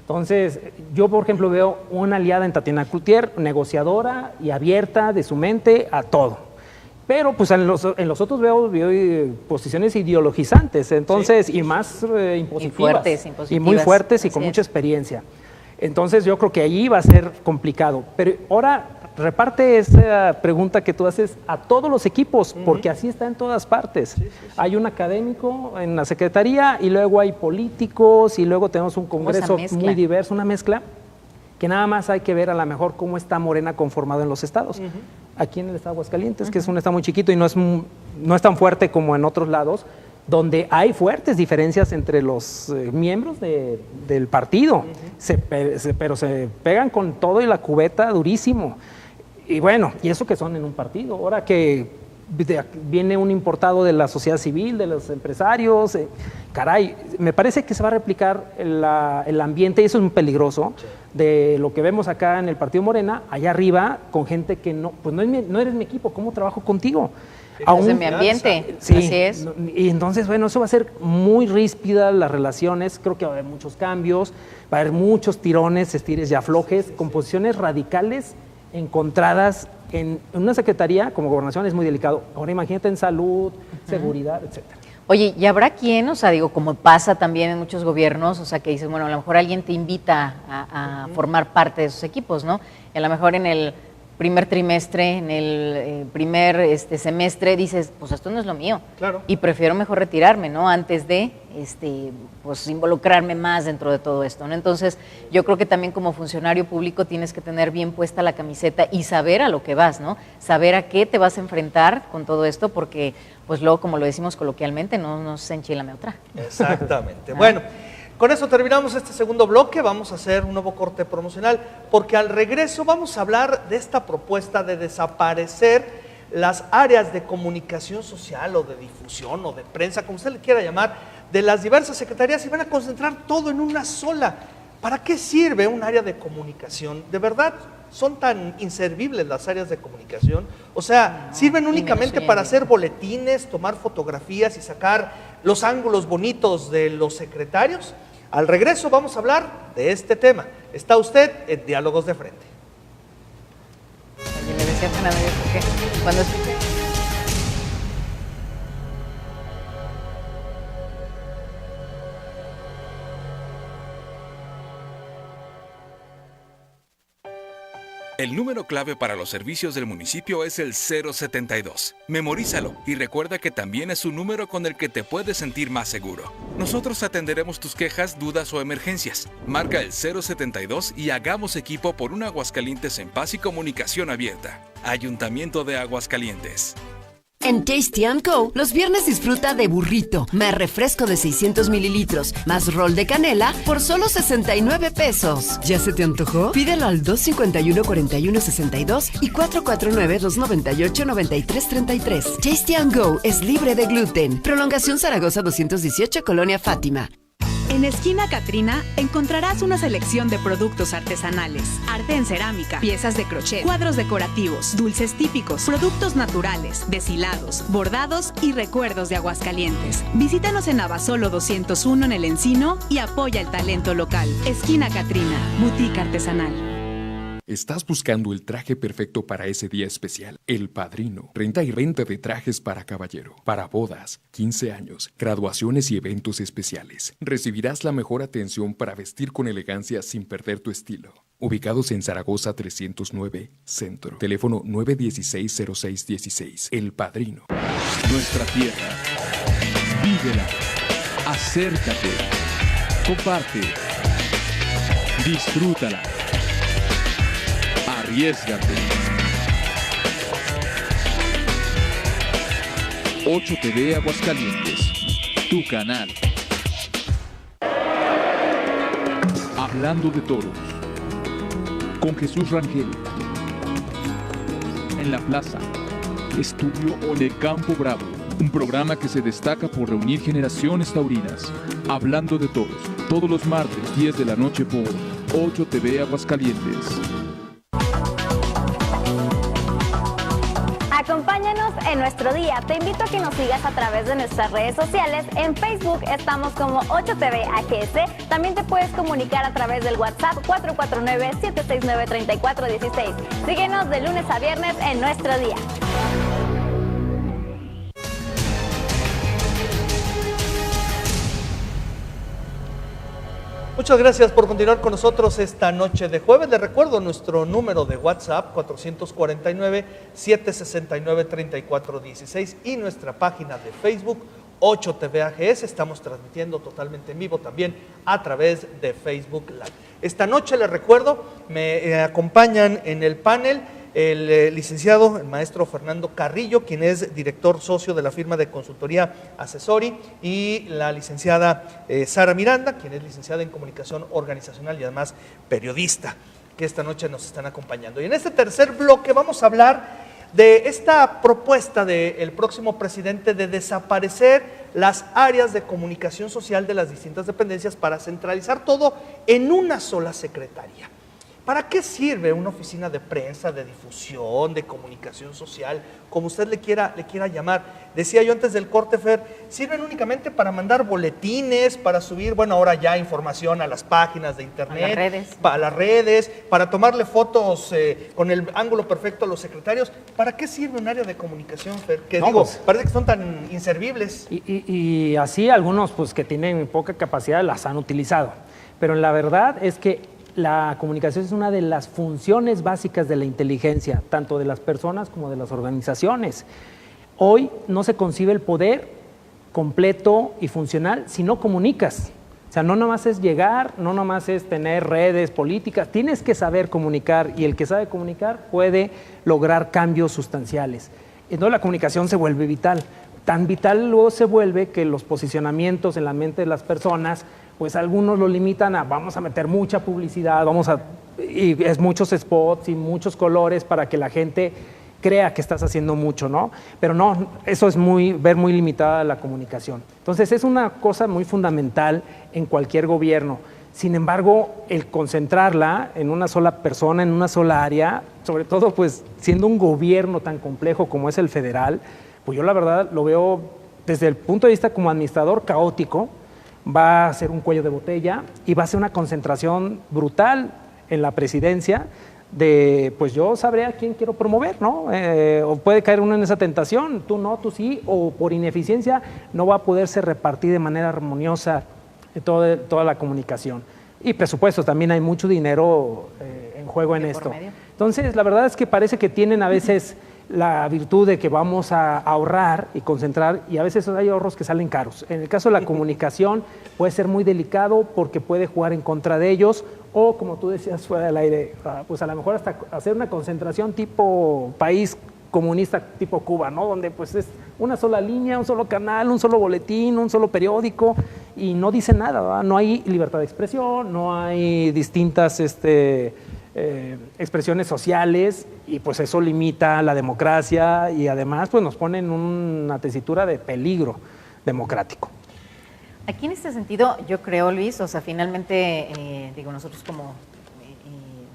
Entonces, yo por ejemplo veo una aliada en Tatiana Cloutier, negociadora y abierta de su mente a todo. Pero pues en los otros veo posiciones ideologizantes, entonces, sí, y más impositivas. Y muy fuertes y con mucha experiencia. Entonces yo creo que allí va a ser complicado. Pero ahora reparte esa pregunta que tú haces a todos los equipos, porque así está en todas partes. Sí, sí, sí. Hay un académico en la Secretaría y luego hay políticos y luego tenemos un Congreso muy diverso, una mezcla, que nada más hay que ver a lo mejor cómo está Morena conformado en los estados. Aquí en el estado de Aguascalientes, que es un estado muy chiquito y no es tan fuerte como en otros lados, donde hay fuertes diferencias entre los miembros del partido, pero se pegan con todo y la cubeta durísimo. Y bueno, y eso que son en un partido, ahora que viene un importado de la sociedad civil, de los empresarios, caray, me parece que se va a replicar el ambiente, y eso es muy peligroso, sí, de lo que vemos acá en el partido Morena, allá arriba, con gente que no eres mi equipo, ¿cómo trabajo contigo? Es en mi ambiente, sí, así es. Y entonces, bueno, eso va a ser muy ríspida las relaciones, creo que va a haber muchos cambios, va a haber muchos tirones, estires y aflojes, con posiciones radicales encontradas en una secretaría como gobernación es muy delicado. Ahora imagínate en salud, seguridad, etcétera. Oye, ¿y habrá quién, o sea, digo, como pasa también en muchos gobiernos, o sea, que dices, bueno, a lo mejor alguien te invita a formar parte de esos equipos, ¿no? Y a lo mejor en el primer trimestre, en el primer semestre, dices, pues esto no es lo mío. Claro. Y prefiero mejor retirarme, ¿no? Antes de pues involucrarme más dentro de todo esto, ¿no? Entonces, yo creo que también como funcionario público tienes que tener bien puesta la camiseta y saber a lo que vas, ¿no? Saber a qué te vas a enfrentar con todo esto, porque, pues luego, como lo decimos coloquialmente, no se enchilame otra. Exactamente. Bueno, Con eso terminamos este segundo bloque, vamos a hacer un nuevo corte promocional, porque al regreso vamos a hablar de esta propuesta de desaparecer las áreas de comunicación social o de difusión o de prensa, como usted le quiera llamar, de las diversas secretarías y van a concentrar todo en una sola. ¿Para qué sirve un área de comunicación? ¿De verdad son tan inservibles las áreas de comunicación? O sea, ¿sirven únicamente para hacer boletines, tomar fotografías y sacar los ángulos bonitos de los secretarios? Al regreso vamos a hablar de este tema. Está usted en Diálogos de Frente. Oye, le decía a Fernando, porque cuando escuché... El número clave para los servicios del municipio es el 072. Memorízalo y recuerda que también es un número con el que te puedes sentir más seguro. Nosotros atenderemos tus quejas, dudas o emergencias. Marca el 072 y hagamos equipo por un Aguascalientes en paz y comunicación abierta. Ayuntamiento de Aguascalientes. En Tasty & Co, los viernes disfruta de burrito, más refresco de 600 mililitros, más rol de canela por solo 69 pesos. ¿Ya se te antojó? Pídelo al 251-4162 y 449-298-9333. Tasty & Go es libre de gluten. Prolongación Zaragoza 218, Colonia Fátima. En Esquina Catrina encontrarás una selección de productos artesanales, arte en cerámica, piezas de crochet, cuadros decorativos, dulces típicos, productos naturales, deshilados, bordados y recuerdos de Aguascalientes. Visítanos en Abasolo 201 en El Encino y apoya el talento local. Esquina Catrina, boutique artesanal. ¿Estás buscando el traje perfecto para ese día especial? El Padrino. Renta y renta de trajes para caballero, para bodas, 15 años, graduaciones y eventos especiales. Recibirás la mejor atención para vestir con elegancia sin perder tu estilo. Ubicados en Zaragoza 309, Centro. Teléfono 916-0616. El Padrino. Nuestra tierra. Vívela. Acércate. Comparte. Disfrútala. Arriésgate. 8 TV Aguascalientes, tu canal. Hablando de toros, con Jesús Rangel. En la plaza, Estudio de Campo Bravo, un programa que se destaca por reunir generaciones taurinas. Hablando de toros, todos los martes 10 de la noche por 8 TV Aguascalientes. Acompáñanos en nuestro día. Te invito a que nos sigas a través de nuestras redes sociales. En Facebook estamos como 8TV AGS. También te puedes comunicar a través del WhatsApp 449-769-3416. Síguenos de lunes a viernes en nuestro día. Muchas gracias por continuar con nosotros esta noche de jueves. Les recuerdo nuestro número de WhatsApp 449-769-3416 y nuestra página de Facebook 8TV AGS. Estamos transmitiendo totalmente en vivo también a través de Facebook Live. Esta noche les recuerdo, me acompañan en el panel el licenciado, el maestro Fernando Carrillo, quien es director socio de la firma de consultoría Asesori, y la licenciada Sara Miranda, quien es licenciada en comunicación organizacional y además periodista, que esta noche nos están acompañando. Y en este tercer bloque vamos a hablar de esta propuesta del próximo presidente de desaparecer las áreas de comunicación social de las distintas dependencias para centralizar todo en una sola secretaría. ¿Para qué sirve una oficina de prensa, de difusión, de comunicación social, como usted le quiera llamar? Decía yo antes del corte, Fer, sirven únicamente para mandar boletines, para subir, bueno, ahora ya información a las páginas de internet, a las redes, para tomarle fotos con el ángulo perfecto a los secretarios. ¿Para qué sirve un área de comunicación, Fer? Que no, digo, pues, parece que son tan inservibles. Y así algunos pues que tienen poca capacidad las han utilizado, pero la verdad es que la comunicación es una de las funciones básicas de la inteligencia, tanto de las personas como de las organizaciones. Hoy no se concibe el poder completo y funcional si no comunicas. O sea, no nomás es llegar, no nomás es tener redes políticas, tienes que saber comunicar, y el que sabe comunicar puede lograr cambios sustanciales. Entonces la comunicación se vuelve vital. tan vital luego se vuelve que los posicionamientos en la mente de las personas, pues algunos lo limitan a vamos a meter mucha publicidad, y es muchos spots y muchos colores para que la gente crea que estás haciendo mucho, ¿no? Pero no, eso es ver muy limitada la comunicación. Entonces es una cosa muy fundamental en cualquier gobierno. Sin embargo, el concentrarla en una sola persona, en una sola área, sobre todo pues siendo un gobierno tan complejo como es el federal, pues yo la verdad lo veo desde el punto de vista como administrador caótico. Va a ser un cuello de botella y va a ser una concentración brutal en la presidencia de, pues yo sabré a quién quiero promover, ¿no? O puede caer uno en esa tentación, tú no, tú sí, o por ineficiencia no va a poderse repartir de manera armoniosa toda la comunicación. Y presupuestos, también hay mucho dinero en juego en esto. Entonces, la verdad es que parece que tienen a veces la virtud de que vamos a ahorrar y concentrar, y a veces hay ahorros que salen caros. En el caso de la comunicación puede ser muy delicado porque puede jugar en contra de ellos, o como tú decías fuera del aire, pues a lo mejor hasta hacer una concentración tipo país comunista tipo Cuba, ¿no? Donde pues es una sola línea, un solo canal, un solo boletín, un solo periódico, y no dice nada, ¿verdad? No hay libertad de expresión, no hay distintas expresiones sociales, y pues eso limita la democracia y además pues nos pone en una tesitura de peligro democrático. Aquí en este sentido yo creo, Luis, o sea, finalmente digo, nosotros como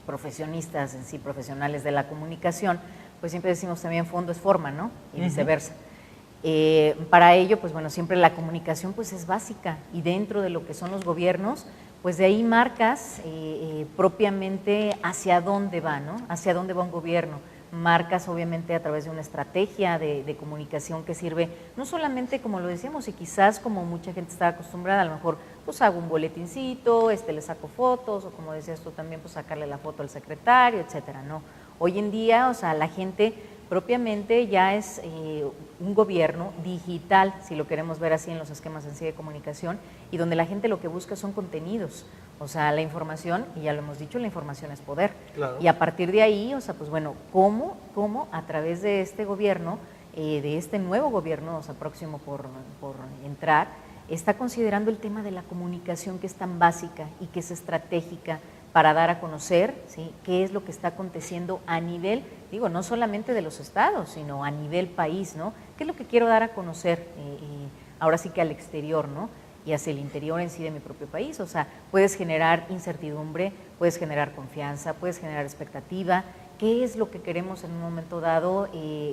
profesionistas en sí, profesionales de la comunicación, pues siempre decimos también fondo es forma, ¿no? Y viceversa. Para ello, pues bueno, siempre la comunicación pues es básica, y dentro de lo que son los gobiernos, pues de ahí marcas propiamente hacia dónde va, ¿no? Hacia dónde va un gobierno. Marcas obviamente a través de una estrategia de comunicación que sirve, no solamente como lo decíamos, y quizás como mucha gente está acostumbrada, a lo mejor pues hago un boletincito, le saco fotos, o como decías tú también, pues sacarle la foto al secretario, etcétera, ¿no? Hoy en día, o sea, la gente propiamente ya es un gobierno digital, si lo queremos ver así en los esquemas en sí de comunicación, y donde la gente lo que busca son contenidos, o sea, la información, y ya lo hemos dicho, la información es poder. Claro. Y a partir de ahí, o sea, pues bueno, ¿cómo a través de este gobierno, de este nuevo gobierno, o sea, próximo por entrar, está considerando el tema de la comunicación, que es tan básica y que es estratégica para dar a conocer, ¿sí?, qué es lo que está aconteciendo a nivel, digo, no solamente de los estados, sino a nivel país, ¿no? ¿Qué es lo que quiero dar a conocer ahora sí que al exterior, ¿no? Y hacia el interior en sí de mi propio país. O sea, puedes generar incertidumbre, puedes generar confianza, puedes generar expectativa. ¿Qué es lo que queremos en un momento dado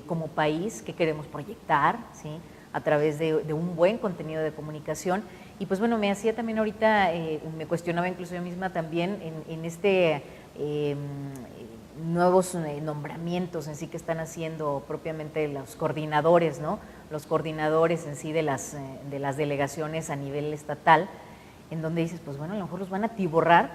como país? ¿Qué queremos proyectar, ¿sí?, a través de un buen contenido de comunicación? Y pues bueno, me hacía también ahorita, me cuestionaba incluso yo misma también en nuevos nombramientos en sí que están haciendo propiamente los coordinadores, ¿no? Los coordinadores en sí de las delegaciones a nivel estatal, en donde dices, pues bueno, a lo mejor los van a tiborrar,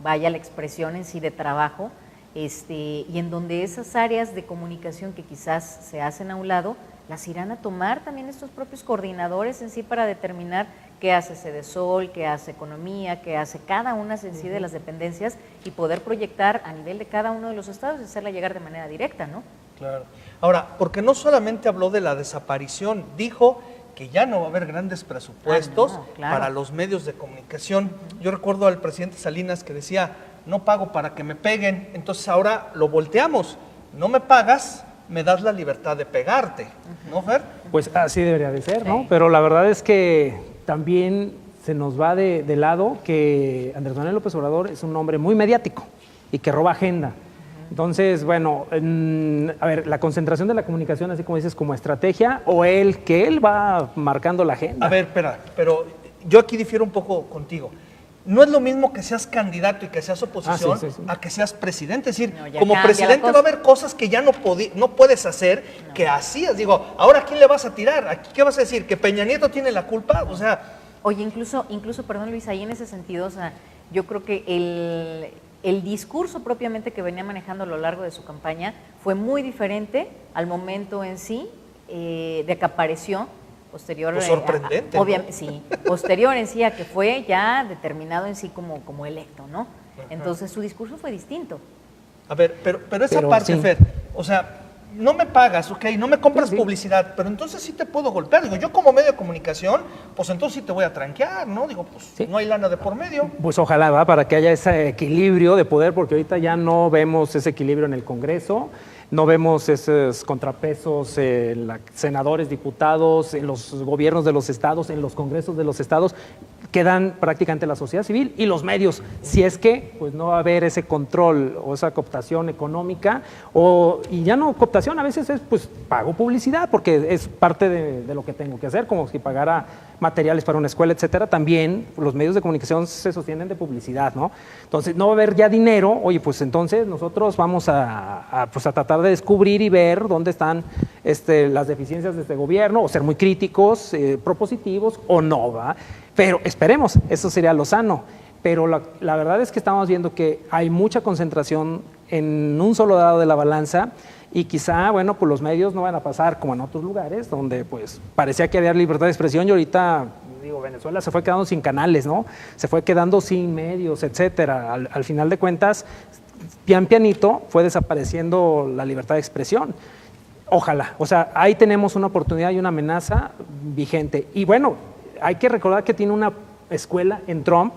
vaya la expresión en sí de trabajo, y en donde esas áreas de comunicación que quizás se hacen a un lado, las irán a tomar también estos propios coordinadores en sí para determinar qué hace Sedesol, qué hace Economía, qué hace cada una en sí de las dependencias, y poder proyectar a nivel de cada uno de los estados y hacerla llegar de manera directa, ¿no? Claro. Ahora, porque no solamente habló de la desaparición, dijo que ya no va a haber grandes presupuestos para los medios de comunicación. Yo recuerdo al presidente Salinas que decía, no pago para que me peguen, entonces ahora lo volteamos, no me pagas, me das la libertad de pegarte, ¿no, Fer? Pues así debería de ser, ¿no? Pero la verdad es que también se nos va de lado que Andrés Manuel López Obrador es un hombre muy mediático y que roba agenda. Entonces, bueno, a ver, la concentración de la comunicación, así como dices, como estrategia, o que él va marcando la agenda. A ver, espera, pero yo aquí difiero un poco contigo. No es lo mismo que seas candidato y que seas oposición a que seas presidente. Es decir, como presidente va a haber cosas que ya no puedes hacer que hacías. Digo, ¿ahora a quién le vas a tirar? ¿Qué vas a decir? ¿Que Peña Nieto tiene la culpa? O sea... Oye, incluso, perdón Luis, ahí en ese sentido, o sea, yo creo que el discurso propiamente que venía manejando a lo largo de su campaña fue muy diferente al momento en sí de que apareció. Posterior, pues sorprendente, obviamente, ¿no? Sí, posterior en sí a que fue ya determinado en sí como electo, ¿no? Entonces su discurso fue distinto. A ver, pero esa parte, sí. Fer, o sea, no me pagas, ok, no me compras publicidad, pero entonces sí te puedo golpear. Digo, yo como medio de comunicación, pues entonces sí te voy a tranquear, ¿no? Digo, pues no hay lana de por medio. Pues ojalá, ¿va? Para que haya ese equilibrio de poder, porque ahorita ya no vemos ese equilibrio en el Congreso, no vemos esos contrapesos en senadores, diputados, en los gobiernos de los estados, en los congresos de los estados, quedan prácticamente la sociedad civil y los medios, si es que pues no va a haber ese control o esa cooptación económica, y ya no cooptación, a veces es pues pago publicidad, porque es parte de lo que tengo que hacer, como si pagara materiales para una escuela, etcétera. También los medios de comunicación se sostienen de publicidad, ¿no? Entonces no va a haber ya dinero, oye, pues entonces nosotros vamos a tratar de descubrir y ver dónde están las deficiencias de este gobierno, o ser muy críticos, propositivos o no, ¿va? Pero esperemos, eso sería lo sano. Pero la verdad es que estamos viendo que hay mucha concentración en un solo lado de la balanza, y quizá, bueno, pues los medios no van a pasar como en otros lugares donde pues parecía que había libertad de expresión, y ahorita, digo, Venezuela se fue quedando sin canales, ¿no? Se fue quedando sin medios, etcétera. Al final de cuentas, pianito fue desapareciendo la libertad de expresión. Ojalá, o sea, ahí tenemos una oportunidad y una amenaza vigente. Y bueno, hay que recordar que tiene una escuela en Trump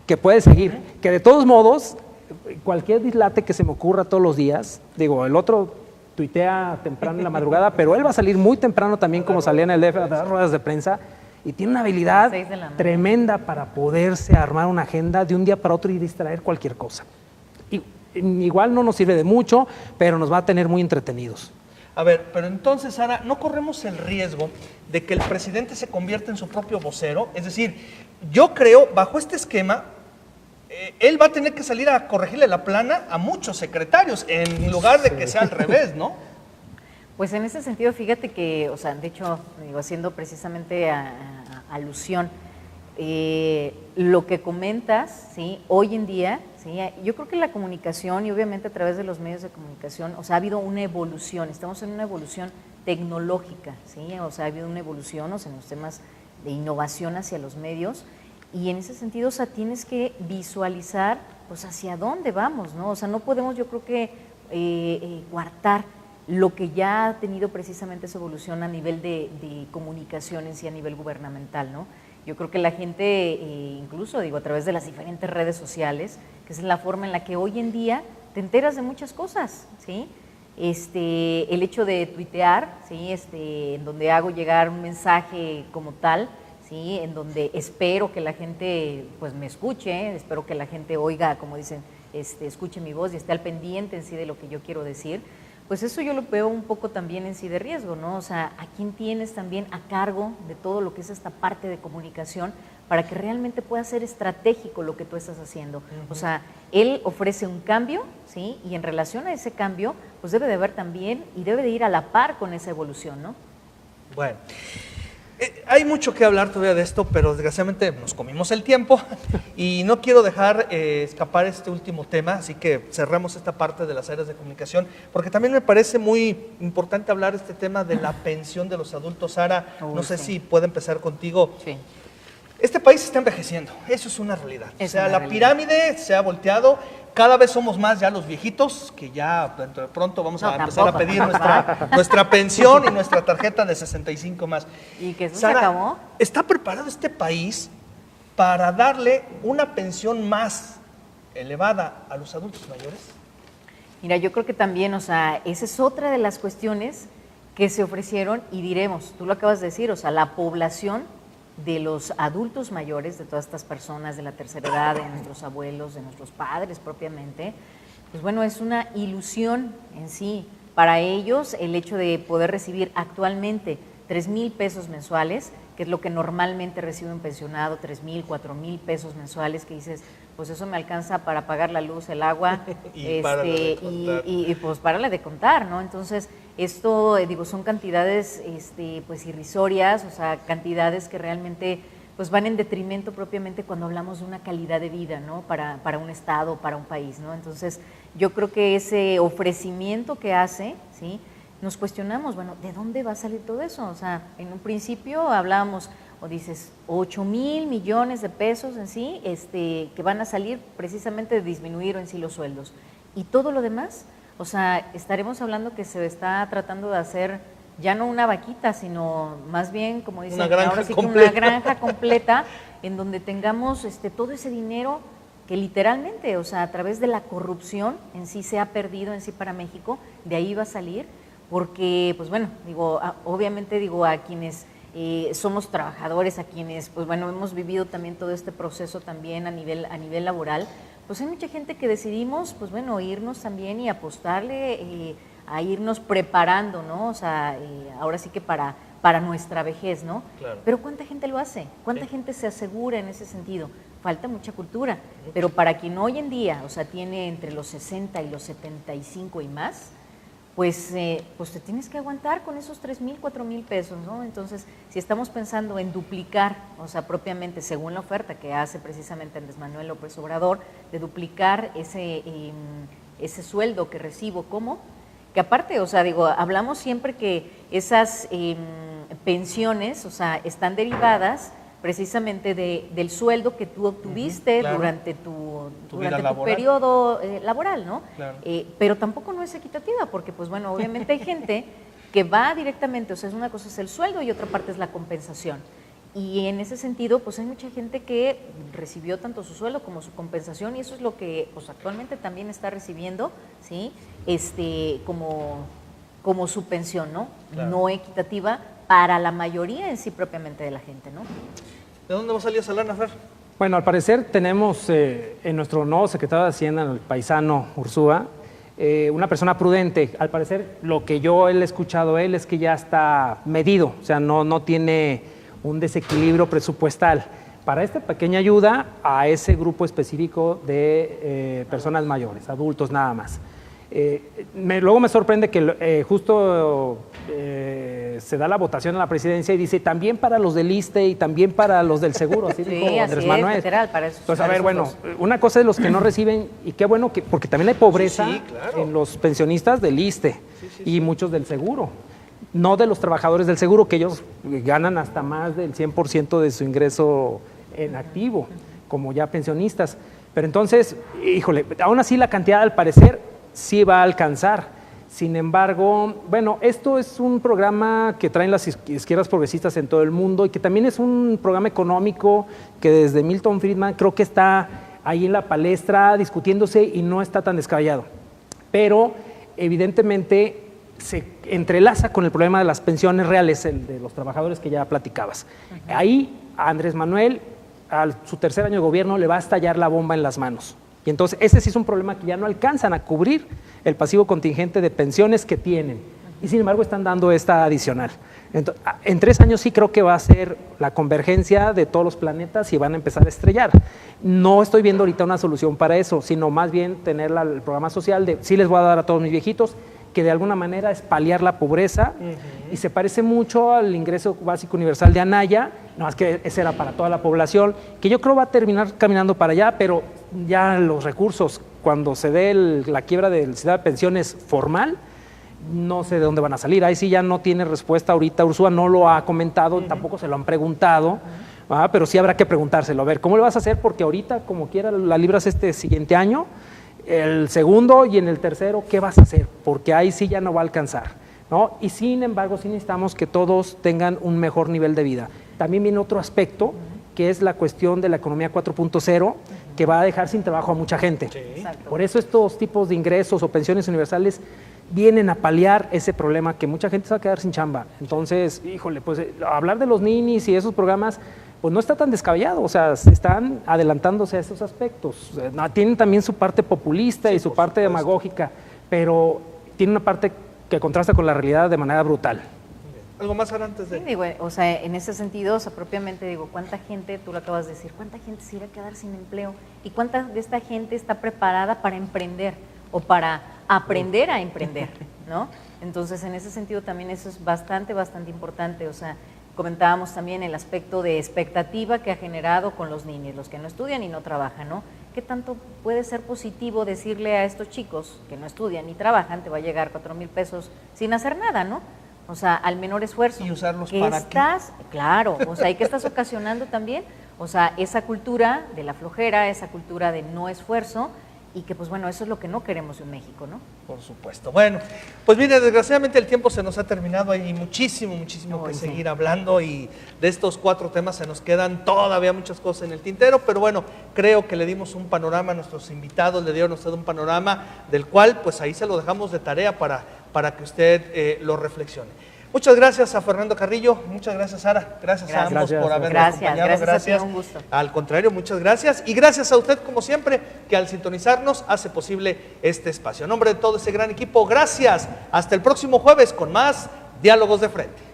que puede seguir, que de todos modos, cualquier dislate que se me ocurra todos los días, digo, el otro tuitea temprano en la madrugada, pero él va a salir muy temprano también, como salía en el DF, a dar ruedas de prensa, y tiene una habilidad tremenda para poderse armar una agenda de un día para otro y distraer cualquier cosa. Y, igual no nos sirve de mucho, pero nos va a tener muy entretenidos. A ver, pero entonces, Sara, ¿no corremos el riesgo de que el presidente se convierta en su propio vocero? Es decir, yo creo, bajo este esquema, él va a tener que salir a corregirle la plana a muchos secretarios, en lugar de que sea al revés, ¿no? Pues en ese sentido, fíjate que, o sea, de hecho, digo, haciendo precisamente alusión, lo que comentas, ¿sí? Hoy en día, ¿sí? Yo creo que la comunicación, y obviamente a través de los medios de comunicación, o sea, ha habido una evolución, estamos en una evolución tecnológica, ¿sí? O sea, ha habido una evolución, o sea, en los temas de innovación hacia los medios, y en ese sentido, o sea, tienes que visualizar, pues, hacia dónde vamos, ¿no? O sea, no podemos, yo creo que, coartar lo que ya ha tenido precisamente esa evolución a nivel de comunicaciones y a nivel gubernamental, ¿no? Yo creo que la gente, incluso, digo, a través de las diferentes redes sociales, que es la forma en la que hoy en día te enteras de muchas cosas, ¿sí? El hecho de tuitear, ¿sí? En donde hago llegar un mensaje como tal, ¿sí? En donde espero que la gente pues me escuche, espero que la gente oiga, como dicen, escuche mi voz y esté al pendiente en sí de lo que yo quiero decir. Pues eso yo lo veo un poco también en sí de riesgo, ¿no? O sea, ¿a quién tienes también a cargo de todo lo que es esta parte de comunicación para que realmente pueda ser estratégico lo que tú estás haciendo? O sea, él ofrece un cambio, ¿sí? Y en relación a ese cambio, pues debe de haber también y debe de ir a la par con esa evolución, ¿no? Bueno, hay mucho que hablar todavía de esto, pero desgraciadamente nos comimos el tiempo y no quiero dejar escapar este último tema, así que cerramos esta parte de las áreas de comunicación, porque también me parece muy importante hablar este tema de la pensión de los adultos. Sara, no sé si puedo empezar contigo. Sí. Este país está envejeciendo, eso es una realidad. O sea, la pirámide se ha volteado, cada vez somos más ya los viejitos, que ya dentro de pronto vamos a empezar a pedir nuestra pensión y nuestra tarjeta de 65 más. ¿Y que eso Sara, se acabó? ¿está preparado este país para darle una pensión más elevada a los adultos mayores? Mira, yo creo que también, o sea, esa es otra de las cuestiones que se ofrecieron y diremos, tú lo acabas de decir, o sea, la población de los adultos mayores, de todas estas personas de la tercera edad, de nuestros abuelos, de nuestros padres propiamente, pues bueno, es una ilusión en sí. Para ellos, el hecho de poder recibir actualmente 3,000 pesos mensuales, que es lo que normalmente recibe un pensionado, 3,000, 4,000 pesos mensuales, que dices, pues eso me alcanza para pagar la luz, el agua, y pues párale de contar, ¿no? Entonces, esto, digo, son cantidades pues irrisorias, o sea, cantidades que realmente pues van en detrimento propiamente cuando hablamos de una calidad de vida, ¿no? Para un estado, para un país, ¿no? Entonces, yo creo que ese ofrecimiento que hace, ¿sí? Nos cuestionamos, bueno, ¿de dónde va a salir todo eso? O sea, en un principio hablábamos, o dices, 8,000 millones de pesos en sí, que van a salir precisamente de disminuir en sí los sueldos. Y todo lo demás, o sea, estaremos hablando que se está tratando de hacer ya no una vaquita, sino más bien, como dicen, ahora sí que una granja completa en donde tengamos todo ese dinero que literalmente, o sea, a través de la corrupción en sí se ha perdido en sí para México, de ahí va a salir, porque, pues bueno, digo, obviamente digo a quienes somos trabajadores, a quienes, pues bueno, hemos vivido también todo este proceso también a nivel laboral, pues hay mucha gente que decidimos, pues bueno, irnos también y apostarle a irnos preparando, ¿no? O sea, ahora sí que para nuestra vejez, ¿no? Claro. Pero ¿cuánta gente lo hace? ¿Cuánta gente se asegura en ese sentido? Falta mucha cultura, pero para quien hoy en día, o sea, tiene entre los 60 y los 75 y más, pues te tienes que aguantar con esos 3,000, 4,000 pesos, ¿no? Entonces, si estamos pensando en duplicar, o sea, propiamente según la oferta que hace precisamente Andrés Manuel López Obrador, de duplicar ese sueldo que recibo, ¿cómo? Que aparte, o sea, digo, hablamos siempre que esas pensiones, o sea, están derivadas precisamente del sueldo que tú obtuviste claro. durante tu laboral. periodo laboral, ¿no? Claro. Pero tampoco no es equitativa, porque pues bueno, obviamente hay gente que va directamente, o sea, una cosa es el sueldo y otra parte es la compensación. Y en ese sentido, pues hay mucha gente que recibió tanto su sueldo como su compensación, y eso es lo que pues actualmente también está recibiendo, ¿sí? Como su pensión, ¿no? Claro. No equitativa para la mayoría en sí propiamente de la gente, ¿no? ¿De dónde va a salir esa lana, Fer? Bueno, al parecer tenemos en nuestro nuevo secretario de Hacienda, el paisano Ursúa, una persona prudente. Al parecer, lo que yo he escuchado él es que ya está medido, o sea, no tiene un desequilibrio presupuestal para esta pequeña ayuda a ese grupo específico de personas mayores, adultos nada más. Luego me sorprende que justo se da la votación en la presidencia y dice también para los del ISSSTE y también para los del seguro, así dijo Andrés Manuel. Literal, para eso. Entonces, a ver, bueno, una cosa es los que no reciben, y qué bueno que, porque también hay pobreza claro. en los pensionistas del ISSSTE y muchos del seguro, no de los trabajadores del seguro, que ellos ganan hasta más del 100% de su ingreso en activo, como ya pensionistas. Pero entonces, híjole, aún así la cantidad al parecer sí va a alcanzar. Sin embargo, bueno, esto es un programa que traen las izquierdas progresistas en todo el mundo y que también es un programa económico que desde Milton Friedman creo que está ahí en la palestra discutiéndose y no está tan descabellado. Pero evidentemente se entrelaza con el problema de las pensiones reales, el de los trabajadores que ya platicabas. Ahí a Andrés Manuel, a su tercer año de gobierno, le va a estallar la bomba en las manos. Y entonces ese sí es un problema que ya no alcanzan a cubrir el pasivo contingente de pensiones que tienen. Y sin embargo están dando esta adicional. Entonces, en 3 años sí creo que va a ser la convergencia de todos los planetas y van a empezar a estrellar. No estoy viendo ahorita una solución para eso, sino más bien tener el programa social de sí les voy a dar a todos mis viejitos, que de alguna manera es paliar la pobreza, y se parece mucho al ingreso básico universal de Anaya, no más que ese era para toda la población, que yo creo va a terminar caminando para allá, pero ya los recursos, cuando se dé la quiebra del sistema de pensiones formal, no sé de dónde van a salir. Ahí sí ya no tiene respuesta ahorita, Ursúa no lo ha comentado, tampoco se lo han preguntado, pero sí habrá que preguntárselo, a ver, ¿cómo le vas a hacer? Porque ahorita, como quiera, la libras este siguiente año, el segundo y en el tercero, ¿qué vas a hacer? Porque ahí sí ya no va a alcanzar, ¿no? Y sin embargo, sí necesitamos que todos tengan un mejor nivel de vida. También viene otro aspecto, que es la cuestión de la economía 4.0, que va a dejar sin trabajo a mucha gente. Por eso estos tipos de ingresos o pensiones universales vienen a paliar ese problema, que mucha gente se va a quedar sin chamba. Entonces, híjole, pues hablar de los ninis y esos programas, pues no está tan descabellado, o sea, están adelantándose a esos aspectos. Tienen también su parte populista y su parte demagógica, pero tiene una parte que contrasta con la realidad de manera brutal. ¿Algo más antes de...? Sí, digo, o sea, en ese sentido, o sea, propiamente digo, ¿cuánta gente, tú lo acabas de decir, cuánta gente se irá a quedar sin empleo? ¿Y cuánta de esta gente está preparada para emprender o para aprender a emprender, ¿no? Entonces, en ese sentido también eso es bastante importante, o sea, comentábamos también el aspecto de expectativa que ha generado con los niños, los que no estudian y no trabajan, ¿no? ¿Qué tanto puede ser positivo decirle a estos chicos que no estudian ni trabajan, te va a llegar 4,000 pesos sin hacer nada, ¿no? O sea, al menor esfuerzo. ¿Y usarlos para qué? Claro, o sea, ¿y qué estás ocasionando también? O sea, esa cultura de la flojera, esa cultura de no esfuerzo, y que pues bueno, eso es lo que no queremos en México, ¿no? Por supuesto. Bueno, pues mire, desgraciadamente el tiempo se nos ha terminado, hay muchísimo que seguir hablando y de estos 4 temas se nos quedan todavía muchas cosas en el tintero, pero bueno, creo que le dimos un panorama a nuestros invitados, le dieron a usted un panorama del cual pues ahí se lo dejamos de tarea para que usted lo reflexione. Muchas gracias a Fernando Carrillo, muchas gracias Sara, gracias a ambos por haberme acompañado. Gracias, a ti, un gusto. Al contrario, muchas gracias y gracias a usted como siempre que al sintonizarnos hace posible este espacio. En nombre de todo ese gran equipo, gracias. Hasta el próximo jueves con más Diálogos de Frente.